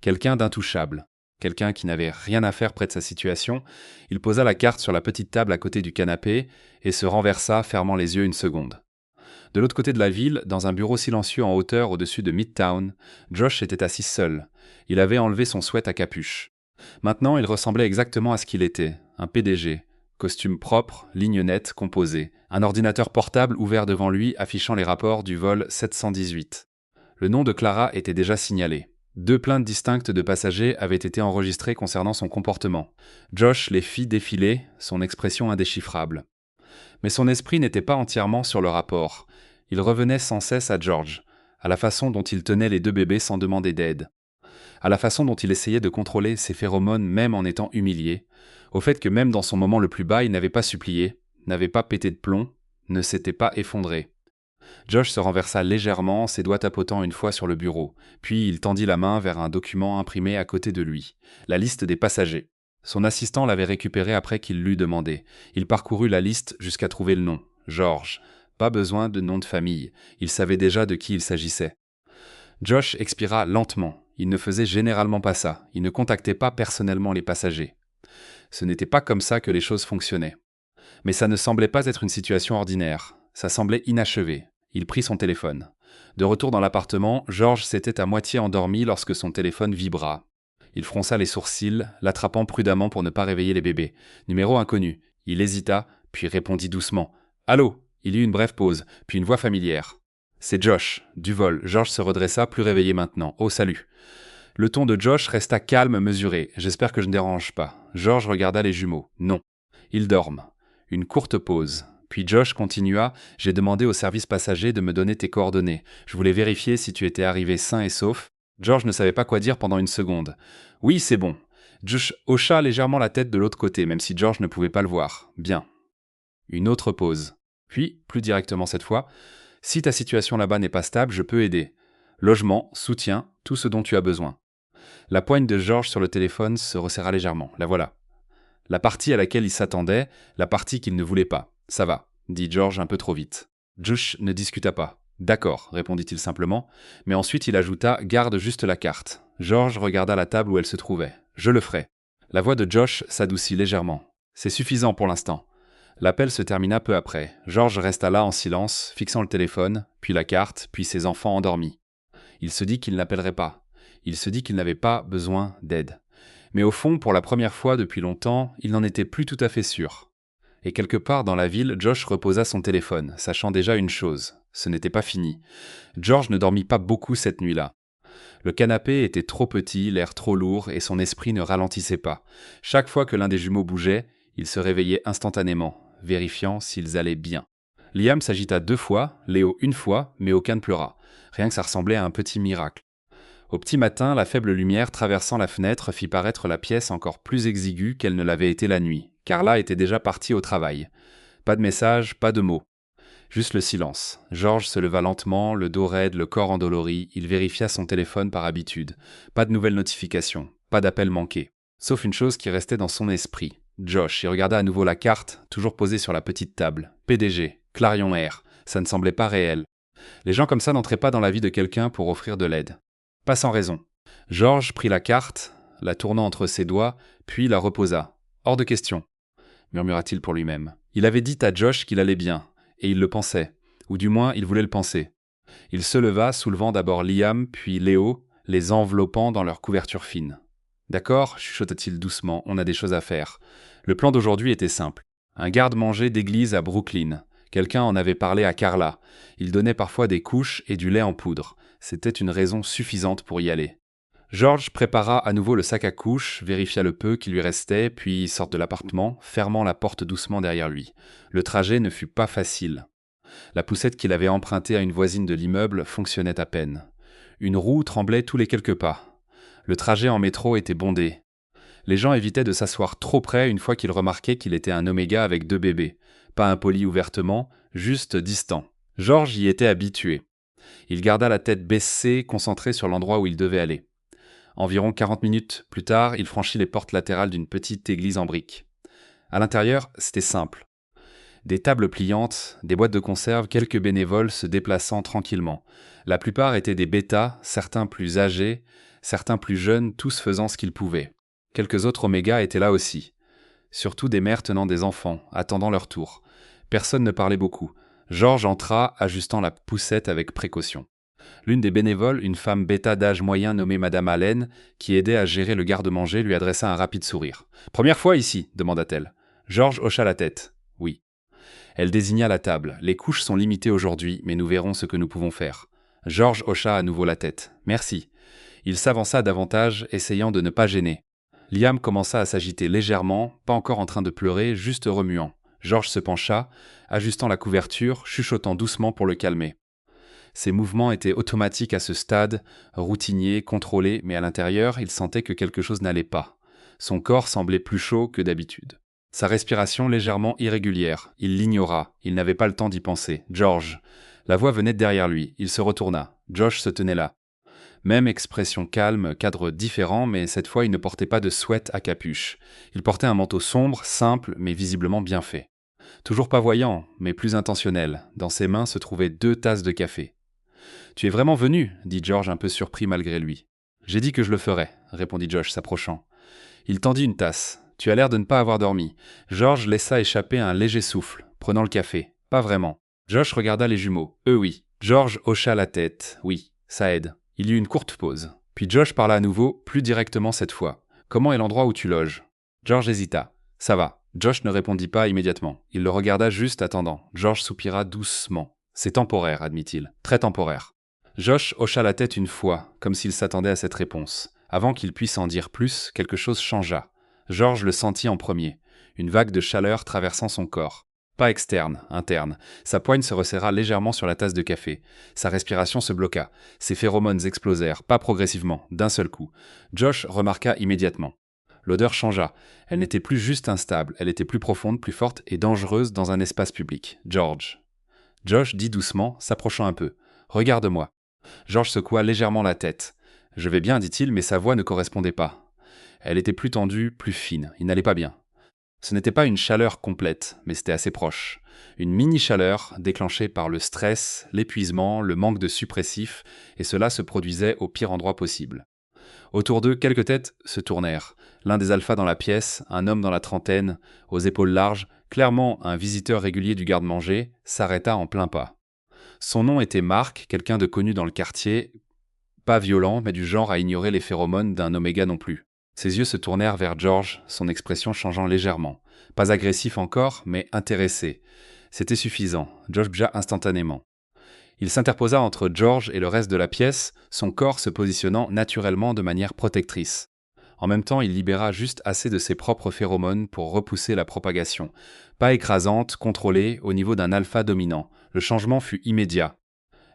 Quelqu'un d'intouchable. Quelqu'un qui n'avait rien à faire près de sa situation. Il posa la carte sur la petite table à côté du canapé et se renversa, fermant les yeux une seconde. De l'autre côté de la ville, dans un bureau silencieux en hauteur au-dessus de Midtown, Josh était assis seul. Il avait enlevé son sweat à capuche. Maintenant, il ressemblait exactement à ce qu'il était, un PDG. Costume propre, lignes nettes, composées. Un ordinateur portable ouvert devant lui affichant les rapports du vol 718. Le nom de Clara était déjà signalé. 2 plaintes distinctes de passagers avaient été enregistrées concernant son comportement. Josh les fit défiler, son expression indéchiffrable. Mais son esprit n'était pas entièrement sur le rapport. Il revenait sans cesse à George, à la façon dont il tenait les 2 bébés sans demander d'aide, à la façon dont il essayait de contrôler ses phéromones même en étant humilié, au fait que même dans son moment le plus bas, il n'avait pas supplié, n'avait pas pété de plomb, ne s'était pas effondré. Josh se renversa légèrement, ses doigts tapotant une fois sur le bureau, puis il tendit la main vers un document imprimé à côté de lui, la liste des passagers. Son assistant l'avait récupéré après qu'il l'eût demandé. Il parcourut la liste jusqu'à trouver le nom, George. Pas besoin de nom de famille, il savait déjà de qui il s'agissait. Josh expira lentement. Il ne faisait généralement pas ça, il ne contactait pas personnellement les passagers. Ce n'était pas comme ça que les choses fonctionnaient. Mais ça ne semblait pas être une situation ordinaire, ça semblait inachevé. Il prit son téléphone. De retour dans l'appartement, George s'était à moitié endormi lorsque son téléphone vibra. Il fronça les sourcils, l'attrapant prudemment pour ne pas réveiller les bébés. Numéro inconnu. Il hésita, puis répondit doucement. « Allô ?» Il eut une brève pause, puis une voix familière. « C'est Josh, du vol. » George se redressa, plus réveillé maintenant. « Oh, salut !» Le ton de Josh resta calme, mesuré. « J'espère que je ne dérange pas. » George regarda les jumeaux. « Non. » Ils dorment. Une courte pause. Puis Josh continua. « J'ai demandé au service passager de me donner tes coordonnées. Je voulais vérifier si tu étais arrivé sain et sauf. » George ne savait pas quoi dire pendant une seconde. « Oui, c'est bon. » Josh hocha légèrement la tête de l'autre côté, même si George ne pouvait pas le voir. « Bien. » Une autre pause. Puis, plus directement cette fois, « Si ta situation là-bas n'est pas stable, je peux aider. Logement, soutien, tout ce dont tu as besoin. » La poigne de George sur le téléphone se resserra légèrement. La voilà. La partie à laquelle il s'attendait, la partie qu'il ne voulait pas. « Ça va », dit George un peu trop vite. Josh ne discuta pas. « D'accord », répondit-il simplement, mais ensuite il ajouta « Garde juste la carte ». George regarda la table où elle se trouvait. « Je le ferai ». La voix de Josh s'adoucit légèrement. « C'est suffisant pour l'instant. » L'appel se termina peu après. George resta là en silence, fixant le téléphone, puis la carte, puis ses enfants endormis. Il se dit qu'il n'appellerait pas. Il se dit qu'il n'avait pas besoin d'aide. Mais au fond, pour la première fois depuis longtemps, il n'en était plus tout à fait sûr. Et quelque part dans la ville, Josh reposa son téléphone, sachant déjà une chose. Ce n'était pas fini. George ne dormit pas beaucoup cette nuit-là. Le canapé était trop petit, l'air trop lourd, et son esprit ne ralentissait pas. Chaque fois que l'un des jumeaux bougeait, il se réveillait instantanément, vérifiant s'ils allaient bien. Liam s'agita 2 fois, Léo 1 fois, mais aucun ne pleura. Rien que ça ressemblait à un petit miracle. Au petit matin, la faible lumière traversant la fenêtre fit paraître la pièce encore plus exiguë qu'elle ne l'avait été la nuit. Carla était déjà partie au travail. Pas de message, pas de mots. Juste le silence. George se leva lentement, le dos raide, le corps endolori. Il vérifia son téléphone par habitude. Pas de nouvelles notifications, pas d'appel manqué. Sauf une chose qui restait dans son esprit. Josh y regarda à nouveau la carte, toujours posée sur la petite table. PDG, Clarion Air, ça ne semblait pas réel. Les gens comme ça n'entraient pas dans la vie de quelqu'un pour offrir de l'aide. Pas sans raison. George prit la carte, la tourna entre ses doigts, puis la reposa. Hors de question, murmura-t-il pour lui-même. Il avait dit à Josh qu'il allait bien, et il le pensait, ou du moins il voulait le penser. Il se leva, soulevant d'abord Liam, puis Léo, les enveloppant dans leur couverture fine. « D'accord, chuchota-t-il doucement, on a des choses à faire. » Le plan d'aujourd'hui était simple. Un garde-manger d'église à Brooklyn. Quelqu'un en avait parlé à Carla. Il donnait parfois des couches et du lait en poudre. C'était une raison suffisante pour y aller. George prépara à nouveau le sac à couches, vérifia le peu qui lui restait, puis sortit de l'appartement, fermant la porte doucement derrière lui. Le trajet ne fut pas facile. La poussette qu'il avait empruntée à une voisine de l'immeuble fonctionnait à peine. Une roue tremblait tous les quelques pas. Le trajet en métro était bondé. Les gens évitaient de s'asseoir trop près une fois qu'ils remarquaient qu'il était un oméga avec 2 bébés. Pas impoli ouvertement, juste distant. George y était habitué. Il garda la tête baissée, concentré sur l'endroit où il devait aller. Environ 40 minutes plus tard, il franchit les portes latérales d'une petite église en briques. À l'intérieur, c'était simple. Des tables pliantes, des boîtes de conserve, quelques bénévoles se déplaçant tranquillement. La plupart étaient des bêtas, certains plus âgés, certains plus jeunes, tous faisant ce qu'ils pouvaient. Quelques autres omégas étaient là aussi. Surtout des mères tenant des enfants, attendant leur tour. Personne ne parlait beaucoup. George entra, ajustant la poussette avec précaution. L'une des bénévoles, une femme bêta d'âge moyen nommée Madame Allen, qui aidait à gérer le garde-manger, lui adressa un rapide sourire. « Première fois ici ?» demanda-t-elle. George hocha la tête. « Oui. » Elle désigna la table. « Les couches sont limitées aujourd'hui, mais nous verrons ce que nous pouvons faire. » George hocha à nouveau la tête. « Merci. » Il s'avança davantage, essayant de ne pas gêner. Liam commença à s'agiter légèrement, pas encore en train de pleurer, juste remuant. George se pencha, ajustant la couverture, chuchotant doucement pour le calmer. Ses mouvements étaient automatiques à ce stade, routiniers, contrôlés, mais à l'intérieur, il sentait que quelque chose n'allait pas. Son corps semblait plus chaud que d'habitude. Sa respiration légèrement irrégulière. Il l'ignora. Il n'avait pas le temps d'y penser. « George !» La voix venait de derrière lui. Il se retourna. Josh se tenait là. Même expression calme, cadre différent, mais cette fois il ne portait pas de sweat à capuche. Il portait un manteau sombre, simple, mais visiblement bien fait. Toujours pas voyant, mais plus intentionnel. Dans ses mains se trouvaient 2 tasses de café. « Tu es vraiment venu ?» dit George un peu surpris malgré lui. « J'ai dit que je le ferais » répondit Josh s'approchant. Il tendit une tasse. « Tu as l'air de ne pas avoir dormi. » George laissa échapper un léger souffle, prenant le café. « Pas vraiment. » Josh regarda les jumeaux. « Eux oui. » George hocha la tête. « Oui, ça aide. » Il y eut une courte pause. Puis Josh parla à nouveau, plus directement cette fois. « Comment est l'endroit où tu loges ?» George hésita. « Ça va. » Josh ne répondit pas immédiatement. Il le regarda juste attendant. George soupira doucement. « C'est temporaire, admit-il. Très temporaire. » Josh hocha la tête une fois, comme s'il s'attendait à cette réponse. Avant qu'il puisse en dire plus, quelque chose changea. George le sentit en premier. Une vague de chaleur traversant son corps. Pas externe, interne. Sa poigne se resserra légèrement sur la tasse de café. Sa respiration se bloqua. Ses phéromones explosèrent, pas progressivement, d'un seul coup. Josh remarqua immédiatement. L'odeur changea. Elle n'était plus juste instable, elle était plus profonde, plus forte et dangereuse dans un espace public. George. Josh dit doucement, s'approchant un peu. « Regarde-moi. » George secoua légèrement la tête. « Je vais bien, dit-il, mais sa voix ne correspondait pas. Elle était plus tendue, plus fine. Il n'allait pas bien. Ce n'était pas une chaleur complète, mais c'était assez proche. Une mini-chaleur déclenchée par le stress, l'épuisement, le manque de suppressifs, et cela se produisait au pire endroit possible. Autour d'eux, quelques têtes se tournèrent. L'un des alphas dans la pièce, un homme dans la trentaine, aux épaules larges, clairement un visiteur régulier du garde-manger, s'arrêta en plein pas. Son nom était Mark, quelqu'un de connu dans le quartier, pas violent, mais du genre à ignorer les phéromones d'un oméga non plus. Ses yeux se tournèrent vers George, son expression changeant légèrement. Pas agressif encore, mais intéressé. C'était suffisant. Josh bougea instantanément. Il s'interposa entre George et le reste de la pièce, son corps se positionnant naturellement de manière protectrice. En même temps, il libéra juste assez de ses propres phéromones pour repousser la propagation. Pas écrasante, contrôlée, au niveau d'un alpha dominant. Le changement fut immédiat.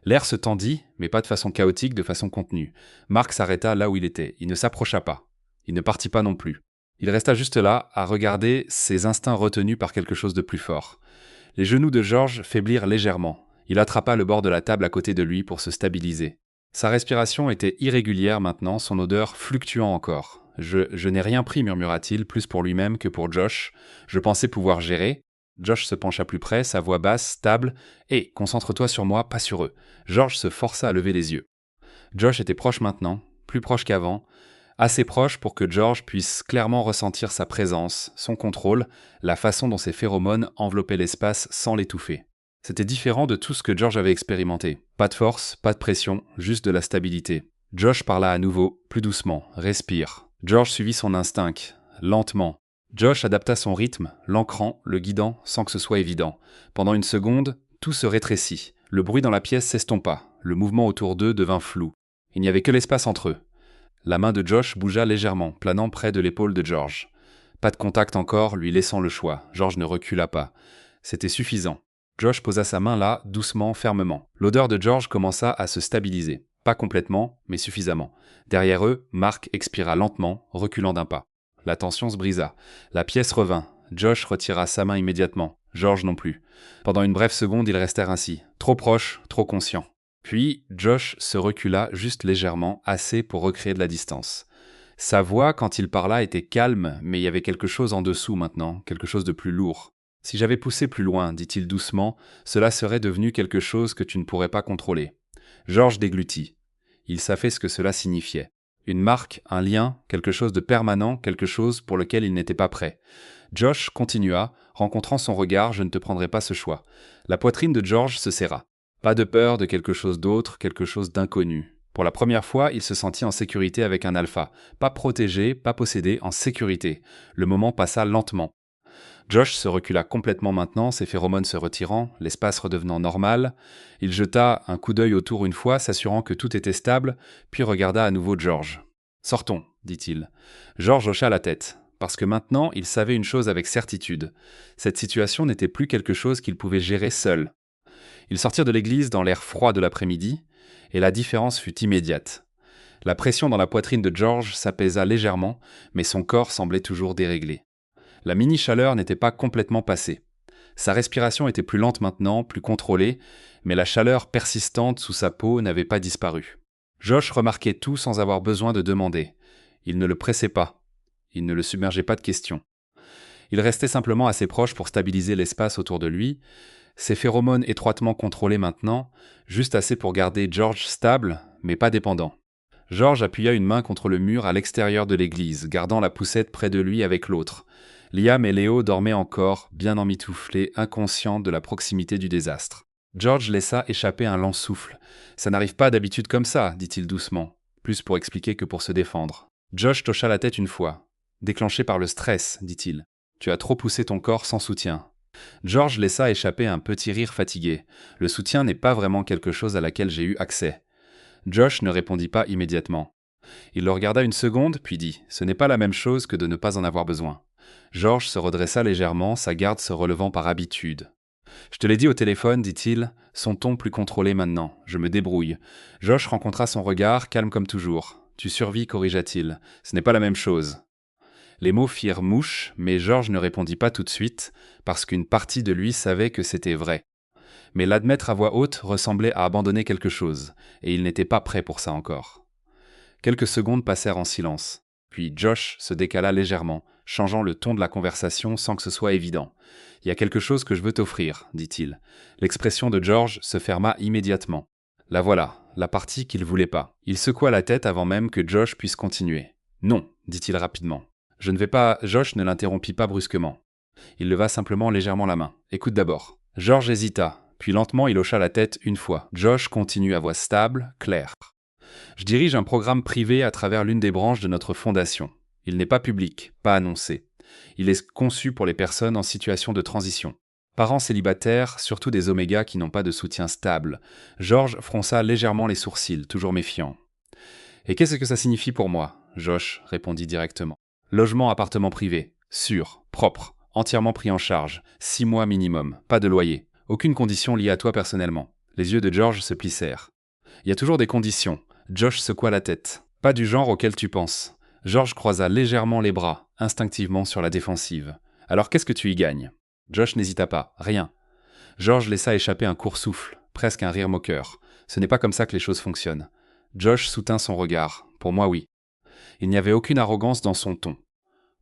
L'air se tendit, mais pas de façon chaotique, de façon contenue. Mark s'arrêta là où il était. Il ne s'approcha pas. Il ne partit pas non plus. Il resta juste là, à regarder ses instincts retenus par quelque chose de plus fort. Les genoux de George faiblirent légèrement. Il attrapa le bord de la table à côté de lui pour se stabiliser. Sa respiration était irrégulière maintenant, son odeur fluctuant encore. Je n'ai rien pris, murmura-t-il, plus pour lui-même que pour Josh. Je pensais pouvoir gérer. Josh se pencha plus près, sa voix basse, stable. « Hé, concentre-toi sur moi, pas sur eux. » George se força à lever les yeux. Josh était proche maintenant, plus proche qu'avant, assez proche pour que George puisse clairement ressentir sa présence, son contrôle, la façon dont ses phéromones enveloppaient l'espace sans l'étouffer. C'était différent de tout ce que George avait expérimenté. Pas de force, pas de pression, juste de la stabilité. Josh parla à nouveau, plus doucement, respire. George suivit son instinct, lentement. Josh adapta son rythme, l'ancrant, le guidant, sans que ce soit évident. Pendant une seconde, tout se rétrécit. Le bruit dans la pièce s'estompa. Le mouvement autour d'eux devint flou. Il n'y avait que l'espace entre eux. La main de Josh bougea légèrement, planant près de l'épaule de George. Pas de contact encore, lui laissant le choix. George ne recula pas. C'était suffisant. Josh posa sa main là, doucement, fermement. L'odeur de George commença à se stabiliser. Pas complètement, mais suffisamment. Derrière eux, Mark expira lentement, reculant d'un pas. La tension se brisa. La pièce revint. Josh retira sa main immédiatement. George non plus. Pendant une brève seconde, ils restèrent ainsi. Trop proches, trop conscients. Puis, Josh se recula juste légèrement, assez pour recréer de la distance. Sa voix, quand il parla, était calme, mais il y avait quelque chose en dessous maintenant, quelque chose de plus lourd. « Si j'avais poussé plus loin, dit-il doucement, cela serait devenu quelque chose que tu ne pourrais pas contrôler. » George déglutit. Il savait ce que cela signifiait. Une marque, un lien, quelque chose de permanent, quelque chose pour lequel il n'était pas prêt. Josh continua, rencontrant son regard, je ne te prendrai pas ce choix. La poitrine de George se serra. Pas de peur de quelque chose d'autre, quelque chose d'inconnu. Pour la première fois, il se sentit en sécurité avec un alpha. Pas protégé, pas possédé, en sécurité. Le moment passa lentement. Josh se recula complètement maintenant, ses phéromones se retirant, l'espace redevenant normal. Il jeta un coup d'œil autour une fois, s'assurant que tout était stable, puis regarda à nouveau George. « Sortons, dit-il. » George hocha la tête, parce que maintenant, il savait une chose avec certitude. Cette situation n'était plus quelque chose qu'il pouvait gérer seul. Ils sortirent de l'église dans l'air froid de l'après-midi, et la différence fut immédiate. La pression dans la poitrine de George s'apaisa légèrement, mais son corps semblait toujours déréglé. La mini-chaleur n'était pas complètement passée. Sa respiration était plus lente maintenant, plus contrôlée, mais la chaleur persistante sous sa peau n'avait pas disparu. Josh remarquait tout sans avoir besoin de demander. Il ne le pressait pas. Il ne le submergeait pas de questions. Il restait simplement assez proche pour stabiliser l'espace autour de lui, ses phéromones étroitement contrôlés maintenant, juste assez pour garder George stable, mais pas dépendant. George appuya une main contre le mur à l'extérieur de l'église, gardant la poussette près de lui avec l'autre. Liam et Léo dormaient encore, bien emmitouflés, inconscients de la proximité du désastre. George laissa échapper un lent souffle. « Ça n'arrive pas d'habitude comme ça, dit-il doucement, plus pour expliquer que pour se défendre. Josh hocha la tête une fois. « Déclenché par le stress, dit-il. Tu as trop poussé ton corps sans soutien. » George laissa échapper un petit rire fatigué. « Le soutien n'est pas vraiment quelque chose à laquelle j'ai eu accès. » Josh ne répondit pas immédiatement. Il le regarda une seconde, puis dit « Ce n'est pas la même chose que de ne pas en avoir besoin. » George se redressa légèrement, sa garde se relevant par habitude. « Je te l'ai dit au téléphone, dit-il, son ton plus contrôlé maintenant. Je me débrouille. » Josh rencontra son regard, calme comme toujours. « Tu survis, corrigea-t-il. Ce n'est pas la même chose. » Les mots firent mouche, mais George ne répondit pas tout de suite, parce qu'une partie de lui savait que c'était vrai. Mais l'admettre à voix haute ressemblait à abandonner quelque chose, et il n'était pas prêt pour ça encore. Quelques secondes passèrent en silence. Puis Josh se décala légèrement, changeant le ton de la conversation sans que ce soit évident. « Il y a quelque chose que je veux t'offrir, dit-il. » L'expression de George se ferma immédiatement. La voilà, la partie qu'il voulait pas. Il secoua la tête avant même que Josh puisse continuer. « Non, dit-il rapidement. Je ne vais pas... » Josh ne l'interrompit pas brusquement. Il leva simplement légèrement la main. « Écoute d'abord. » George hésita, puis lentement il hocha la tête une fois. Josh continue à voix stable, claire. « Je dirige un programme privé à travers l'une des branches de notre fondation. Il n'est pas public, pas annoncé. Il est conçu pour les personnes en situation de transition. Parents célibataires, surtout des omégas qui n'ont pas de soutien stable. » George fronça légèrement les sourcils, toujours méfiant. « Et qu'est-ce que ça signifie pour moi ?» Josh répondit directement. « Logement appartement privé, sûr, propre, entièrement pris en charge, 6 mois minimum, pas de loyer, aucune condition liée à toi personnellement. » Les yeux de George se plissèrent. « Il y a toujours des conditions. » Josh secoua la tête. « Pas du genre auquel tu penses. » George croisa légèrement les bras, instinctivement sur la défensive. « Alors qu'est-ce que tu y gagnes ?» Josh n'hésita pas. « Rien. » George laissa échapper un court souffle, presque un rire moqueur. « Ce n'est pas comme ça que les choses fonctionnent. » Josh soutint son regard. « Pour moi, oui. » Il n'y avait aucune arrogance dans son ton.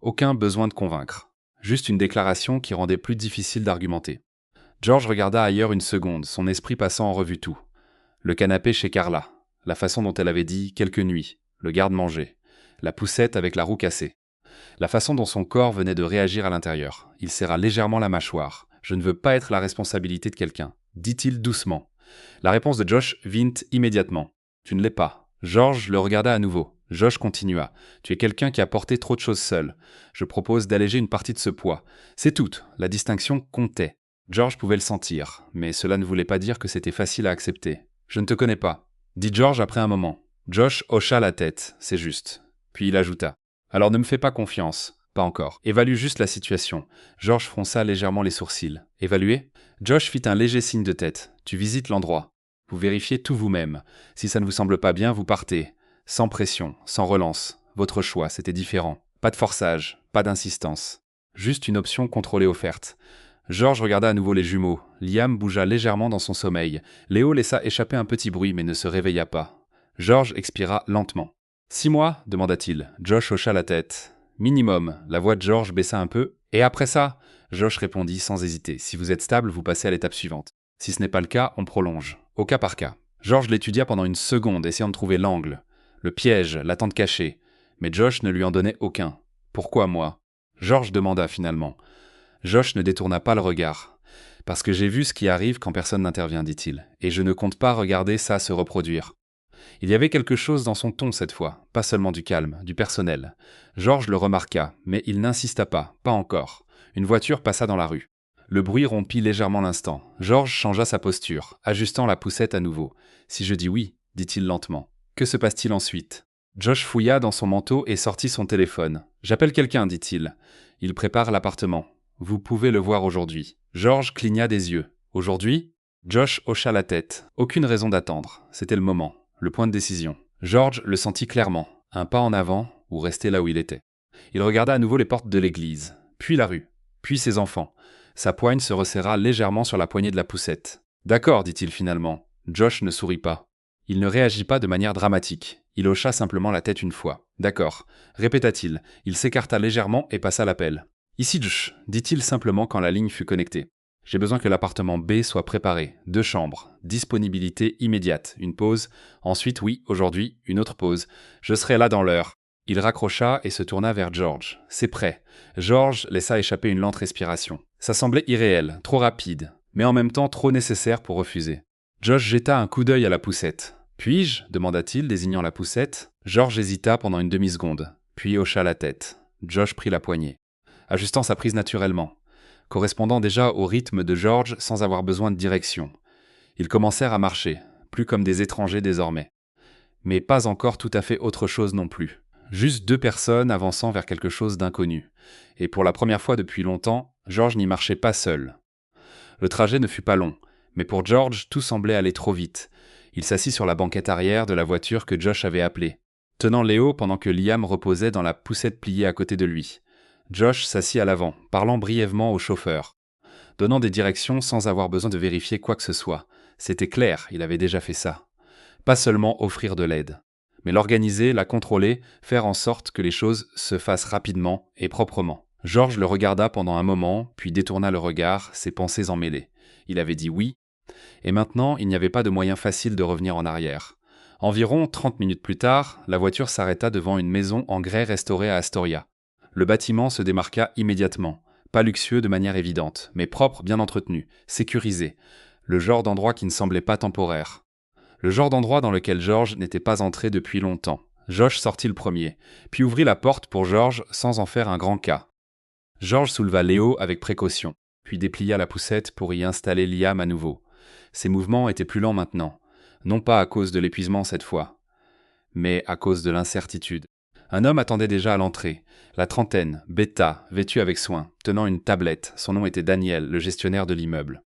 Aucun besoin de convaincre. Juste une déclaration qui rendait plus difficile d'argumenter. George regarda ailleurs une seconde, son esprit passant en revue tout. Le canapé chez Carla, la façon dont elle avait dit « quelques nuits », le garde-manger, la poussette avec la roue cassée. La façon dont son corps venait de réagir à l'intérieur. Il serra légèrement la mâchoire. « Je ne veux pas être la responsabilité de quelqu'un », dit-il doucement. La réponse de Josh vint immédiatement. « Tu ne l'es pas ». George le regarda à nouveau. Josh continua. « Tu es quelqu'un qui a porté trop de choses seul. Je propose d'alléger une partie de ce poids. C'est tout. La distinction comptait. » George pouvait le sentir, mais cela ne voulait pas dire que c'était facile à accepter. « Je ne te connais pas », dit George après un moment. Josh hocha la tête, c'est juste. Puis il ajouta. « Alors ne me fais pas confiance. Pas encore. Évalue juste la situation. » George fronça légèrement les sourcils. « Évaluer ?» Josh fit un léger signe de tête. « Tu visites l'endroit. Vous vérifiez tout vous-même. Si ça ne vous semble pas bien, vous partez. Sans pression, sans relance. Votre choix, c'était différent. Pas de forçage, pas d'insistance. Juste une option contrôlée offerte. » George regarda à nouveau les jumeaux. Liam bougea légèrement dans son sommeil. Léo laissa échapper un petit bruit mais ne se réveilla pas. George expira lentement. « 6 mois ?» demanda-t-il. Josh hocha la tête. « Minimum. » La voix de George baissa un peu. « Et après ça ?» Josh répondit sans hésiter. « Si vous êtes stable, vous passez à l'étape suivante. Si ce n'est pas le cas, on prolonge. Au cas par cas. » George l'étudia pendant une seconde, essayant de trouver l'angle. Le piège, l'attente cachée. Mais Josh ne lui en donnait aucun. « Pourquoi moi ?» George demanda finalement. Josh ne détourna pas le regard. « Parce que j'ai vu ce qui arrive quand personne n'intervient, dit-il, et je ne compte pas regarder ça se reproduire. » Il y avait quelque chose dans son ton cette fois, pas seulement du calme, du personnel. George le remarqua, mais il n'insista pas encore. Une voiture passa dans la rue. Le bruit rompit légèrement l'instant. George changea sa posture, ajustant la poussette à nouveau. « Si je dis oui, dit-il lentement. Que se passe-t-il ensuite ?» Josh fouilla dans son manteau et sortit son téléphone. « J'appelle quelqu'un, dit-il. Il prépare l'appartement. Vous pouvez le voir aujourd'hui. » George cligna des yeux. « Aujourd'hui ?» Josh hocha la tête. Aucune raison d'attendre. C'était le moment. Le point de décision. George le sentit clairement. Un pas en avant, ou rester là où il était. Il regarda à nouveau les portes de l'église, puis la rue, puis ses enfants. Sa poigne se resserra légèrement sur la poignée de la poussette. « D'accord, dit-il finalement. » Josh ne sourit pas. Il ne réagit pas de manière dramatique. Il hocha simplement la tête une fois. « D'accord. » répéta-t-il. Il s'écarta légèrement et passa l'appel. « Ici Josh, » dit-il simplement quand la ligne fut connectée. « J'ai besoin que l'appartement B soit préparé. 2 chambres. Disponibilité immédiate. Une pause. Ensuite, oui, aujourd'hui, une autre pause. Je serai là dans l'heure. » Il raccrocha et se tourna vers George. « C'est prêt. » George laissa échapper une lente respiration. Ça semblait irréel, trop rapide, mais en même temps trop nécessaire pour refuser. Josh jeta un coup d'œil à la poussette. « Puis-je » demanda-t-il, désignant la poussette. George hésita pendant une demi-seconde, puis hocha la tête. Josh prit la poignée, ajustant sa prise naturellement, correspondant déjà au rythme de George sans avoir besoin de direction. Ils commencèrent à marcher, plus comme des étrangers désormais. Mais pas encore tout à fait autre chose non plus. Juste 2 personnes avançant vers quelque chose d'inconnu. Et pour la première fois depuis longtemps, George n'y marchait pas seul. Le trajet ne fut pas long, mais pour George, tout semblait aller trop vite. Il s'assit sur la banquette arrière de la voiture que Josh avait appelée, tenant Léo pendant que Liam reposait dans la poussette pliée à côté de lui. Josh s'assit à l'avant, parlant brièvement au chauffeur, donnant des directions sans avoir besoin de vérifier quoi que ce soit. C'était clair, il avait déjà fait ça. Pas seulement offrir de l'aide, mais l'organiser, la contrôler, faire en sorte que les choses se fassent rapidement et proprement. George le regarda pendant un moment, puis détourna le regard, ses pensées emmêlées. Il avait dit oui, et maintenant il n'y avait pas de moyen facile de revenir en arrière. Environ 30 minutes plus tard, la voiture s'arrêta devant une maison en grès restaurée à Astoria. Le bâtiment se démarqua immédiatement, pas luxueux de manière évidente, mais propre, bien entretenu, sécurisé, le genre d'endroit qui ne semblait pas temporaire. Le genre d'endroit dans lequel George n'était pas entré depuis longtemps. Josh sortit le premier, puis ouvrit la porte pour George sans en faire un grand cas. George souleva Léo avec précaution, puis déplia la poussette pour y installer Liam à nouveau. Ses mouvements étaient plus lents maintenant, non pas à cause de l'épuisement cette fois, mais à cause de l'incertitude. Un homme attendait déjà à l'entrée, la trentaine, bêta, vêtu avec soin, tenant une tablette. Son nom était Daniel, le gestionnaire de l'immeuble.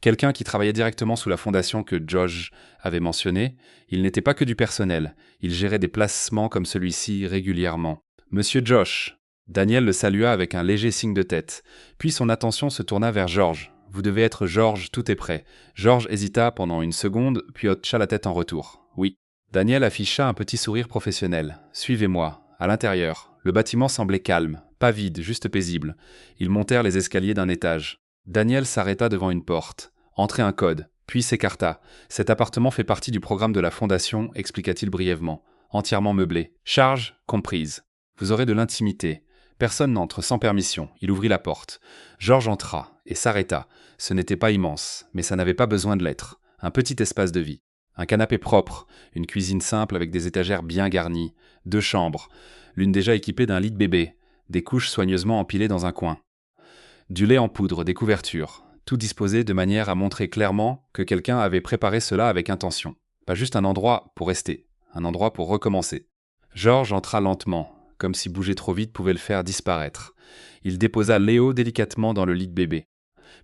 Quelqu'un qui travaillait directement sous la fondation que Josh avait mentionnée. Il n'était pas que du personnel, il gérait des placements comme celui-ci régulièrement. « Monsieur Josh !» Daniel le salua avec un léger signe de tête, puis son attention se tourna vers George. « Vous devez être George, tout est prêt. » George hésita pendant une seconde, puis hocha la tête en retour. « Oui. » Daniel afficha un petit sourire professionnel. « Suivez-moi. » À l'intérieur, le bâtiment semblait calme, pas vide, juste paisible. Ils montèrent les escaliers d'un étage. Daniel s'arrêta devant une porte, entrait un code, puis s'écarta. Cet appartement fait partie du programme de la Fondation, expliqua-t-il brièvement. Entièrement meublé. Charge comprise. Vous aurez de l'intimité. Personne n'entre sans permission. Il ouvrit la porte. Georges entra et s'arrêta. Ce n'était pas immense, mais ça n'avait pas besoin de l'être. Un petit espace de vie. Un canapé propre, une cuisine simple avec des étagères bien garnies, 2 chambres, l'une déjà équipée d'un lit de bébé, des couches soigneusement empilées dans un coin. Du lait en poudre, des couvertures, tout disposé de manière à montrer clairement que quelqu'un avait préparé cela avec intention. Pas juste un endroit pour rester, un endroit pour recommencer. Georges entra lentement, comme si bouger trop vite pouvait le faire disparaître. Il déposa Léo délicatement dans le lit de bébé,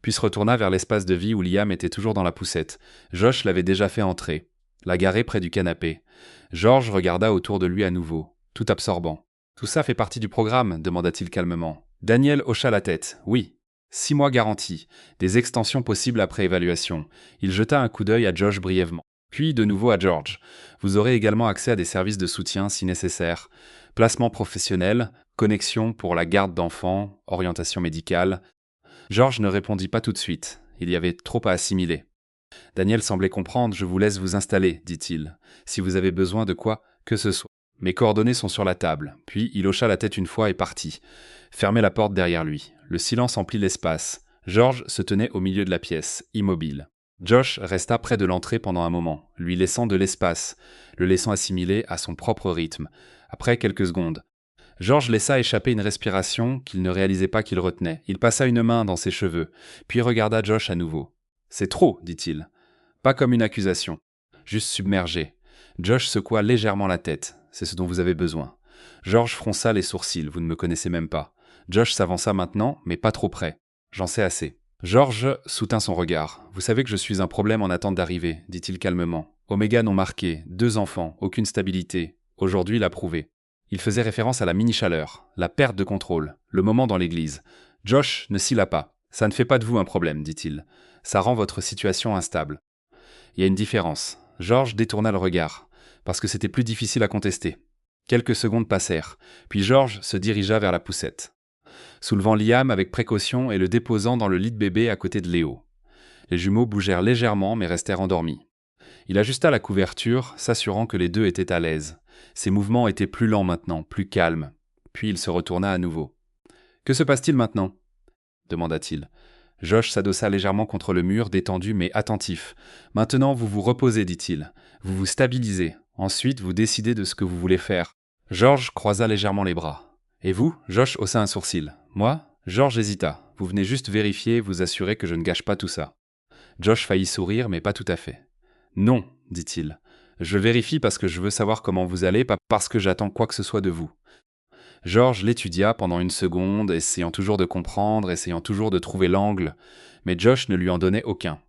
puis se retourna vers l'espace de vie où Liam était toujours dans la poussette. Josh l'avait déjà fait entrer, la garer près du canapé. Georges regarda autour de lui à nouveau, tout absorbant. « Tout ça fait partie du programme ?» demanda-t-il calmement. Daniel hocha la tête. « Oui. 6 mois garantis, des extensions possibles après évaluation. » Il jeta un coup d'œil à Josh brièvement. Puis de nouveau à George. « Vous aurez également accès à des services de soutien si nécessaire. Placement professionnel, connexion pour la garde d'enfants, orientation médicale. » George ne répondit pas tout de suite. Il y avait trop à assimiler. Daniel semblait comprendre. « Je vous laisse vous installer, dit-il, si vous avez besoin de quoi que ce soit. Mes coordonnées sont sur la table. » Puis il hocha la tête une fois et partit. Fermait la porte derrière lui. Le silence emplit l'espace. George se tenait au milieu de la pièce, immobile. Josh resta près de l'entrée pendant un moment, lui laissant de l'espace, le laissant assimiler à son propre rythme. Après quelques secondes, George laissa échapper une respiration qu'il ne réalisait pas qu'il retenait. Il passa une main dans ses cheveux, puis regarda Josh à nouveau. « C'est trop, dit-il. Pas comme une accusation, juste submergé. » Josh secoua légèrement la tête. « C'est ce dont vous avez besoin. » George fronça les sourcils. « Vous ne me connaissez même pas. » Josh s'avança maintenant, mais pas trop près. « J'en sais assez. » George soutint son regard. « Vous savez que je suis un problème en attente d'arrivée, dit-il calmement. Omega non marqué, 2 enfants, aucune stabilité. Aujourd'hui, il a prouvé. » Il faisait référence à la mini-chaleur, la perte de contrôle, le moment dans l'église. Josh ne silla pas. « Ça ne fait pas de vous un problème, dit-il. Ça rend votre situation instable. » Il y a une différence. George détourna le regard, parce que c'était plus difficile à contester. Quelques secondes passèrent, puis George se dirigea vers la poussette, soulevant Liam avec précaution et le déposant dans le lit de bébé à côté de Léo. Les jumeaux bougèrent légèrement mais restèrent endormis. Il ajusta la couverture, s'assurant que les deux étaient à l'aise. Ses mouvements étaient plus lents maintenant, plus calmes. Puis il se retourna à nouveau. « Que se passe-t-il maintenant ?» demanda-t-il. Josh s'adossa légèrement contre le mur, détendu mais attentif. « Maintenant, vous vous reposez, dit-il. Vous vous stabilisez. Ensuite, vous décidez de ce que vous voulez faire. » George croisa légèrement les bras. « Et vous ?» Josh haussa un sourcil. « Moi ?» George hésita. « Vous venez juste vérifier, vous assurer que je ne gâche pas tout ça. » Josh faillit sourire, mais pas tout à fait. « Non, dit-il. Je vérifie parce que je veux savoir comment vous allez, pas parce que j'attends quoi que ce soit de vous. » George l'étudia pendant une seconde, essayant toujours de comprendre, essayant toujours de trouver l'angle, mais Josh ne lui en donnait aucun.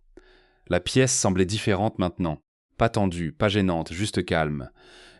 La pièce semblait différente maintenant. Pas tendue, pas gênante, juste calme.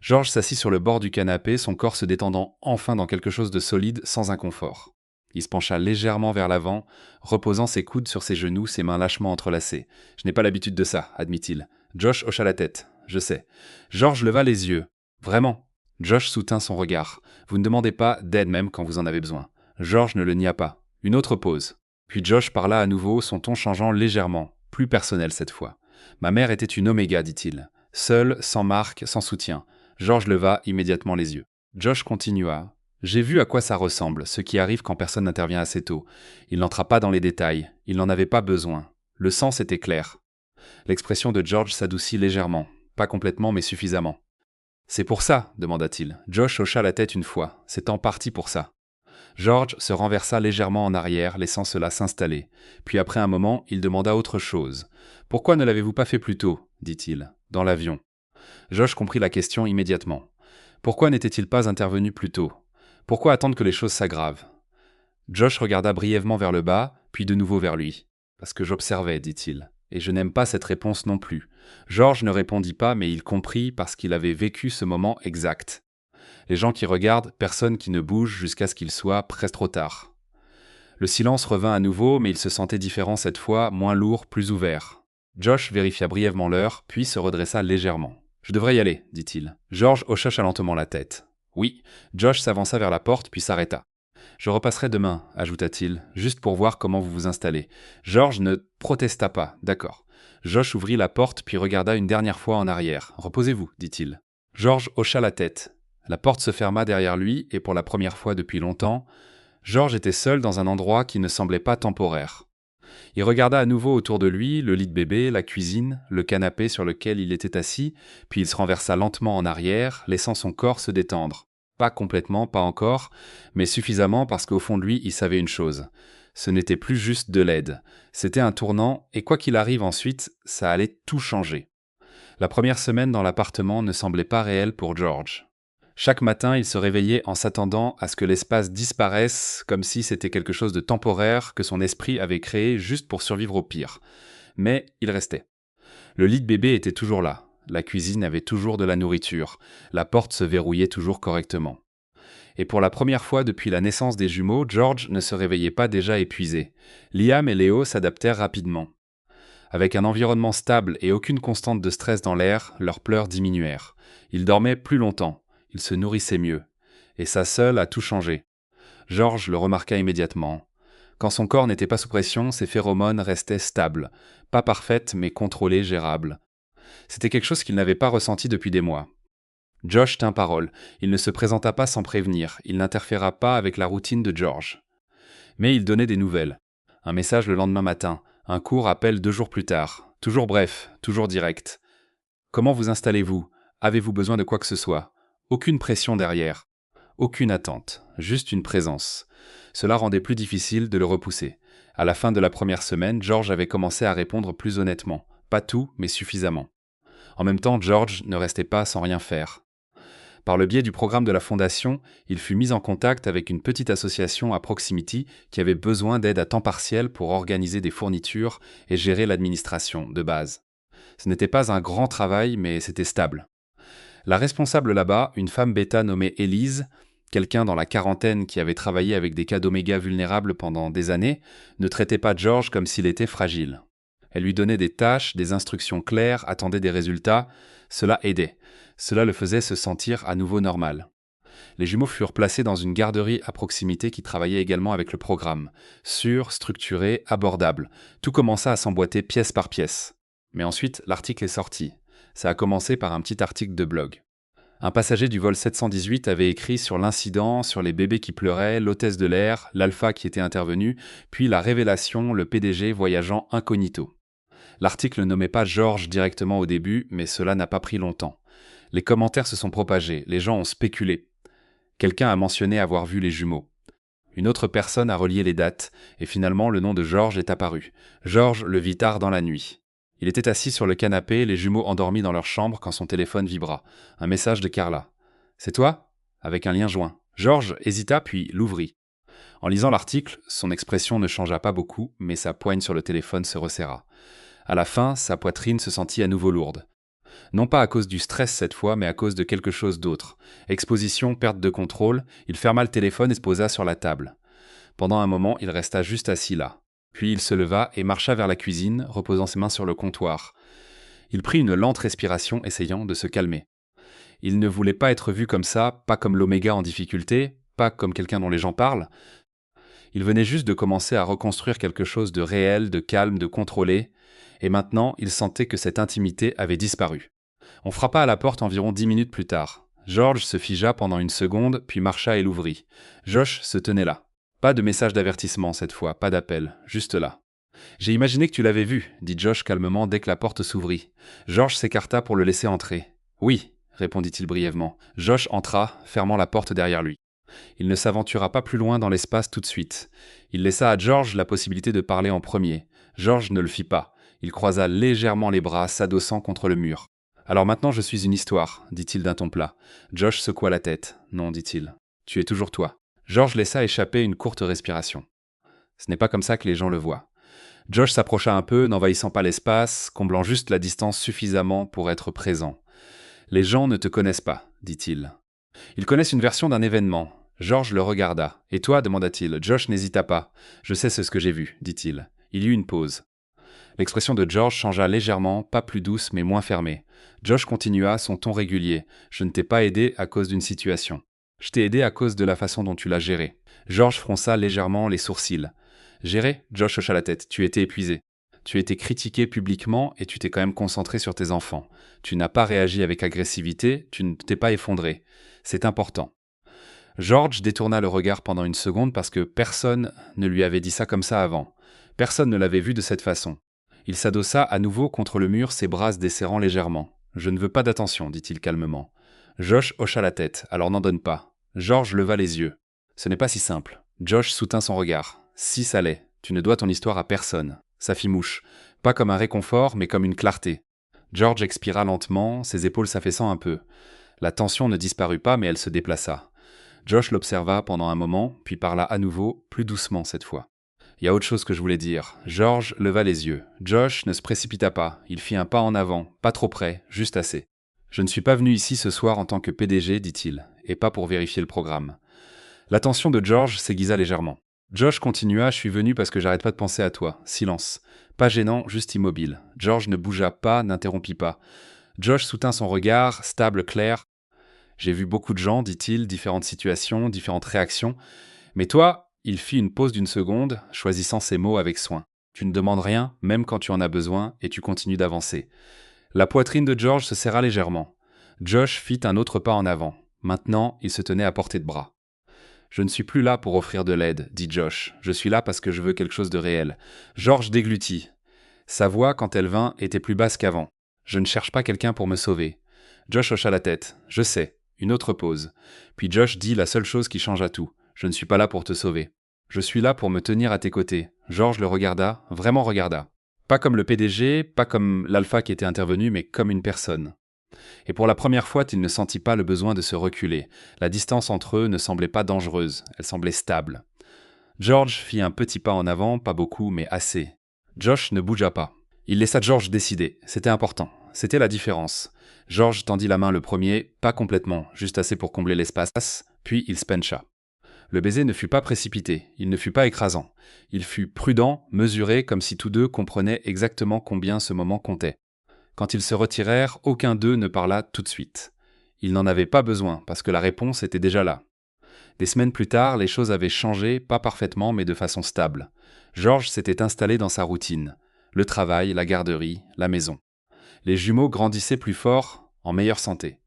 George s'assit sur le bord du canapé, son corps se détendant enfin dans quelque chose de solide, sans inconfort. Il se pencha légèrement vers l'avant, reposant ses coudes sur ses genoux, ses mains lâchement entrelacées. « Je n'ai pas l'habitude de ça, admit-il. » Josh hocha la tête. « Je sais. » George leva les yeux. « Vraiment ?» Josh soutint son regard. « Vous ne demandez pas d'aide même quand vous en avez besoin. » George ne le nia pas. Une autre pause. Puis Josh parla à nouveau, son ton changeant légèrement, plus personnel cette fois. « Ma mère était une Oméga, dit-il. Seule, sans marque, sans soutien. » George leva immédiatement les yeux. Josh continua. « J'ai vu à quoi ça ressemble, ce qui arrive quand personne n'intervient assez tôt. Il n'entra pas dans les détails. Il n'en avait pas besoin. Le sens était clair. » L'expression de George s'adoucit légèrement. Pas complètement, mais suffisamment. « C'est pour ça ?» demanda-t-il. Josh hocha la tête une fois. « C'est en partie pour ça. » George se renversa légèrement en arrière, laissant cela s'installer. Puis après un moment, il demanda autre chose. « Pourquoi ne l'avez-vous pas fait plus tôt ?» dit-il. « Dans l'avion. » Josh comprit la question immédiatement. Pourquoi n'était-il pas intervenu plus tôt ? Pourquoi attendre que les choses s'aggravent ? Josh regarda brièvement vers le bas, puis de nouveau vers lui. « Parce que j'observais, dit-il. Et je n'aime pas cette réponse non plus. » George ne répondit pas, mais il comprit parce qu'il avait vécu ce moment exact. Les gens qui regardent, personne qui ne bouge jusqu'à ce qu'il soit presque trop tard. Le silence revint à nouveau, mais il se sentait différent cette fois, moins lourd, plus ouvert. Josh vérifia brièvement l'heure, puis se redressa légèrement. « Je devrais y aller, dit-il. » George hocha chalentement la tête. Oui, Josh s'avança vers la porte puis s'arrêta. Je repasserai demain, ajouta-t-il, juste pour voir comment vous vous installez. George ne protesta pas, d'accord. Josh ouvrit la porte puis regarda une dernière fois en arrière. Reposez-vous, dit-il. George hocha la tête. La porte se ferma derrière lui et pour la première fois depuis longtemps, George était seul dans un endroit qui ne semblait pas temporaire. Il regarda à nouveau autour de lui, le lit de bébé, la cuisine, le canapé sur lequel il était assis, puis il se renversa lentement en arrière, laissant son corps se détendre. Pas complètement, pas encore, mais suffisamment parce qu'au fond de lui, il savait une chose. Ce n'était plus juste de l'aide. C'était un tournant, et quoi qu'il arrive ensuite, ça allait tout changer. La première semaine dans l'appartement ne semblait pas réelle pour George. Chaque matin, il se réveillait en s'attendant à ce que l'espace disparaisse, comme si c'était quelque chose de temporaire que son esprit avait créé juste pour survivre au pire. Mais il restait. Le lit de bébé était toujours là. La cuisine avait toujours de la nourriture. La porte se verrouillait toujours correctement. Et pour la première fois depuis la naissance des jumeaux, George ne se réveillait pas déjà épuisé. Liam et Léo s'adaptèrent rapidement. Avec un environnement stable et aucune constante de stress dans l'air, leurs pleurs diminuèrent. Ils dormaient plus longtemps. Il se nourrissait mieux. Et ça seul a tout changé. George le remarqua immédiatement. Quand son corps n'était pas sous pression, ses phéromones restaient stables. Pas parfaites, mais contrôlées, gérables. C'était quelque chose qu'il n'avait pas ressenti depuis des mois. Josh tint parole. Il ne se présenta pas sans prévenir. Il n'interféra pas avec la routine de George. Mais il donnait des nouvelles. Un message le lendemain matin. Un court appel 2 jours plus tard. Toujours bref, toujours direct. Comment vous installez-vous? Avez-vous besoin de quoi que ce soit? Aucune pression derrière. Aucune attente. Juste une présence. Cela rendait plus difficile de le repousser. À la fin de la première semaine, George avait commencé à répondre plus honnêtement. Pas tout, mais suffisamment. En même temps, George ne restait pas sans rien faire. Par le biais du programme de la Fondation, il fut mis en contact avec une petite association à proximity qui avait besoin d'aide à temps partiel pour organiser des fournitures et gérer l'administration de base. Ce n'était pas un grand travail, mais c'était stable. La responsable là-bas, une femme bêta nommée Élise, quelqu'un dans la quarantaine qui avait travaillé avec des cas d'oméga vulnérables pendant des années, ne traitait pas George comme s'il était fragile. Elle lui donnait des tâches, des instructions claires, attendait des résultats. Cela aidait. Cela le faisait se sentir à nouveau normal. Les jumeaux furent placés dans une garderie à proximité qui travaillait également avec le programme. Sûr, structuré, abordable. Tout commença à s'emboîter pièce par pièce. Mais ensuite, l'article est sorti. Ça a commencé par un petit article de blog. Un passager du vol 718 avait écrit sur l'incident, sur les bébés qui pleuraient, l'hôtesse de l'air, l'alpha qui était intervenu, puis la révélation, le PDG voyageant incognito. L'article ne nommait pas George directement au début, mais cela n'a pas pris longtemps. Les commentaires se sont propagés, les gens ont spéculé. Quelqu'un a mentionné avoir vu les jumeaux. Une autre personne a relié les dates, et finalement le nom de George est apparu. George le vit tard dans la nuit. Il était assis sur le canapé, les jumeaux endormis dans leur chambre quand son téléphone vibra. Un message de Carla. « C'est toi ?» avec un lien joint. George hésita puis l'ouvrit. En lisant l'article, son expression ne changea pas beaucoup, mais sa poigne sur le téléphone se resserra. À la fin, sa poitrine se sentit à nouveau lourde. Non pas à cause du stress cette fois, mais à cause de quelque chose d'autre. Exposition, perte de contrôle, il ferma le téléphone et se posa sur la table. Pendant un moment, il resta juste assis là. Puis il se leva et marcha vers la cuisine, reposant ses mains sur le comptoir. Il prit une lente respiration, essayant de se calmer. Il ne voulait pas être vu comme ça, pas comme l'oméga en difficulté, pas comme quelqu'un dont les gens parlent. Il venait juste de commencer à reconstruire quelque chose de réel, de calme, de contrôlé, et maintenant il sentait que cette intimité avait disparu. On frappa à la porte environ 10 minutes plus tard. George se figea pendant une seconde, puis marcha et l'ouvrit. Josh se tenait là. Pas de message d'avertissement cette fois, pas d'appel, juste là. « J'ai imaginé que tu l'avais vu, » dit Josh calmement dès que la porte s'ouvrit. George s'écarta pour le laisser entrer. « Oui, » répondit-il brièvement. Josh entra, fermant la porte derrière lui. Il ne s'aventura pas plus loin dans l'espace tout de suite. Il laissa à George la possibilité de parler en premier. George ne le fit pas. Il croisa légèrement les bras, s'adossant contre le mur. « Alors maintenant je suis une histoire, » dit-il d'un ton plat. Josh secoua la tête. « Non, dit-il. Tu es toujours toi. » George laissa échapper une courte respiration. Ce n'est pas comme ça que les gens le voient. Josh s'approcha un peu, n'envahissant pas l'espace, comblant juste la distance suffisamment pour être présent. « Les gens ne te connaissent pas, dit-il. Ils connaissent une version d'un événement. » George le regarda. « Et toi ?» demanda-t-il. Josh n'hésita pas. « Je sais ce que j'ai vu, dit-il. » Il y eut une pause. L'expression de George changea légèrement, pas plus douce mais moins fermée. Josh continua, son ton régulier. « Je ne t'ai pas aidé à cause d'une situation. » Je t'ai aidé à cause de la façon dont tu l'as géré. George fronça légèrement les sourcils. Géré? Josh hocha la tête. Tu étais épuisé. Tu étais critiqué publiquement et tu t'es quand même concentré sur tes enfants. Tu n'as pas réagi avec agressivité, tu ne t'es pas effondré. C'est important. George détourna le regard pendant une seconde parce que personne ne lui avait dit ça comme ça avant. Personne ne l'avait vu de cette façon. Il s'adossa à nouveau contre le mur, ses bras se desserrant légèrement. « Je ne veux pas d'attention, dit-il calmement. Josh hocha la tête, alors n'en donne pas. George leva les yeux. Ce n'est pas si simple. Josh soutint son regard. Si ça l'est, tu ne dois ton histoire à personne. Ça fit mouche. Pas comme un réconfort, mais comme une clarté. George expira lentement, ses épaules s'affaissant un peu. La tension ne disparut pas, mais elle se déplaça. Josh l'observa pendant un moment, puis parla à nouveau, plus doucement cette fois. Il y a autre chose que je voulais dire. George leva les yeux. Josh ne se précipita pas. Il fit un pas en avant, pas trop près, juste assez. Je ne suis pas venu ici ce soir en tant que PDG, dit-il, et pas pour vérifier le programme. L'attention de George s'aiguisa légèrement. Josh continua, je suis venu parce que j'arrête pas de penser à toi. Silence. Pas gênant, juste immobile. George ne bougea pas, n'interrompit pas. Josh soutint son regard, stable, clair. J'ai vu beaucoup de gens, dit-il, différentes situations, différentes réactions. Mais toi, il fit une pause d'une seconde, choisissant ses mots avec soin. Tu ne demandes rien, même quand tu en as besoin, et tu continues d'avancer. La poitrine de George se serra légèrement. Josh fit un autre pas en avant. Maintenant, il se tenait à portée de bras. Je ne suis plus là pour offrir de l'aide, dit Josh. Je suis là parce que je veux quelque chose de réel. George déglutit. Sa voix, quand elle vint, était plus basse qu'avant. Je ne cherche pas quelqu'un pour me sauver. Josh hocha la tête. Je sais. Une autre pause. Puis Josh dit la seule chose qui changea tout. Je ne suis pas là pour te sauver. Je suis là pour me tenir à tes côtés. George le regarda, vraiment regarda. Pas comme le PDG, pas comme l'alpha qui était intervenu, mais comme une personne. Et pour la première fois, il ne sentit pas le besoin de se reculer. La distance entre eux ne semblait pas dangereuse, elle semblait stable. George fit un petit pas en avant, pas beaucoup, mais assez. Josh ne bougea pas. Il laissa George décider, c'était important, c'était la différence. George tendit la main le premier, pas complètement, juste assez pour combler l'espace, puis il se pencha. Le baiser ne fut pas précipité, il ne fut pas écrasant. Il fut prudent, mesuré, comme si tous deux comprenaient exactement combien ce moment comptait. Quand ils se retirèrent, aucun d'eux ne parla tout de suite. Ils n'en avaient pas besoin, parce que la réponse était déjà là. Des semaines plus tard, les choses avaient changé, pas parfaitement, mais de façon stable. George s'était installé dans sa routine. Le travail, la garderie, la maison. Les jumeaux grandissaient plus fort, en meilleure santé.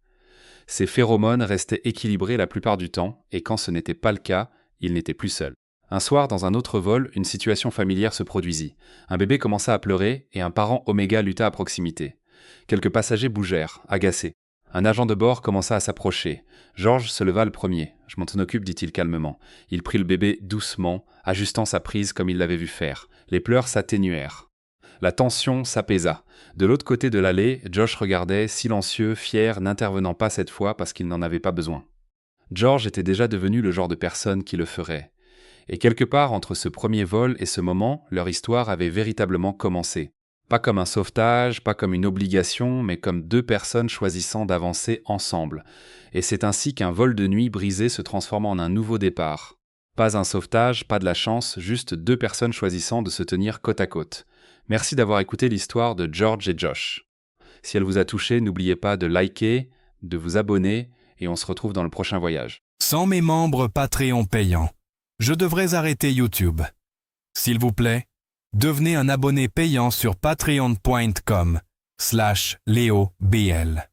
Ses phéromones restaient équilibrés la plupart du temps, et quand ce n'était pas le cas, il n'était plus seul. Un soir, dans un autre vol, une situation familière se produisit. Un bébé commença à pleurer, et un parent oméga lutta à proximité. Quelques passagers bougèrent, agacés. Un agent de bord commença à s'approcher. George se leva le premier. « Je m'en occupe », dit-il calmement. Il prit le bébé doucement, ajustant sa prise comme il l'avait vu faire. Les pleurs s'atténuèrent. La tension s'apaisa. De l'autre côté de l'allée, Josh regardait, silencieux, fier, n'intervenant pas cette fois parce qu'il n'en avait pas besoin. George était déjà devenu le genre de personne qui le ferait. Et quelque part entre ce premier vol et ce moment, leur histoire avait véritablement commencé. Pas comme un sauvetage, pas comme une obligation, mais comme deux personnes choisissant d'avancer ensemble. Et c'est ainsi qu'un vol de nuit brisé se transforma en un nouveau départ. Pas un sauvetage, pas de la chance, juste deux personnes choisissant de se tenir côte à côte. Merci d'avoir écouté l'histoire de George et Josh. Si elle vous a touché, n'oubliez pas de liker, de vous abonner, et on se retrouve dans le prochain voyage. Sans mes membres Patreon payants, je devrais arrêter YouTube. S'il vous plaît, devenez un abonné payant sur patreon.com/LeoBL.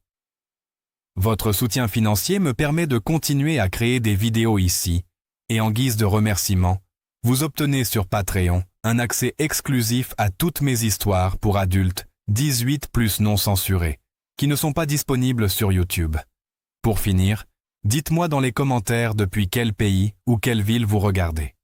Votre soutien financier me permet de continuer à créer des vidéos ici, et en guise de remerciement, vous obtenez sur Patreon un accès exclusif à toutes mes histoires pour adultes 18+ non censurées, qui ne sont pas disponibles sur YouTube. Pour finir, dites-moi dans les commentaires depuis quel pays ou quelle ville vous regardez.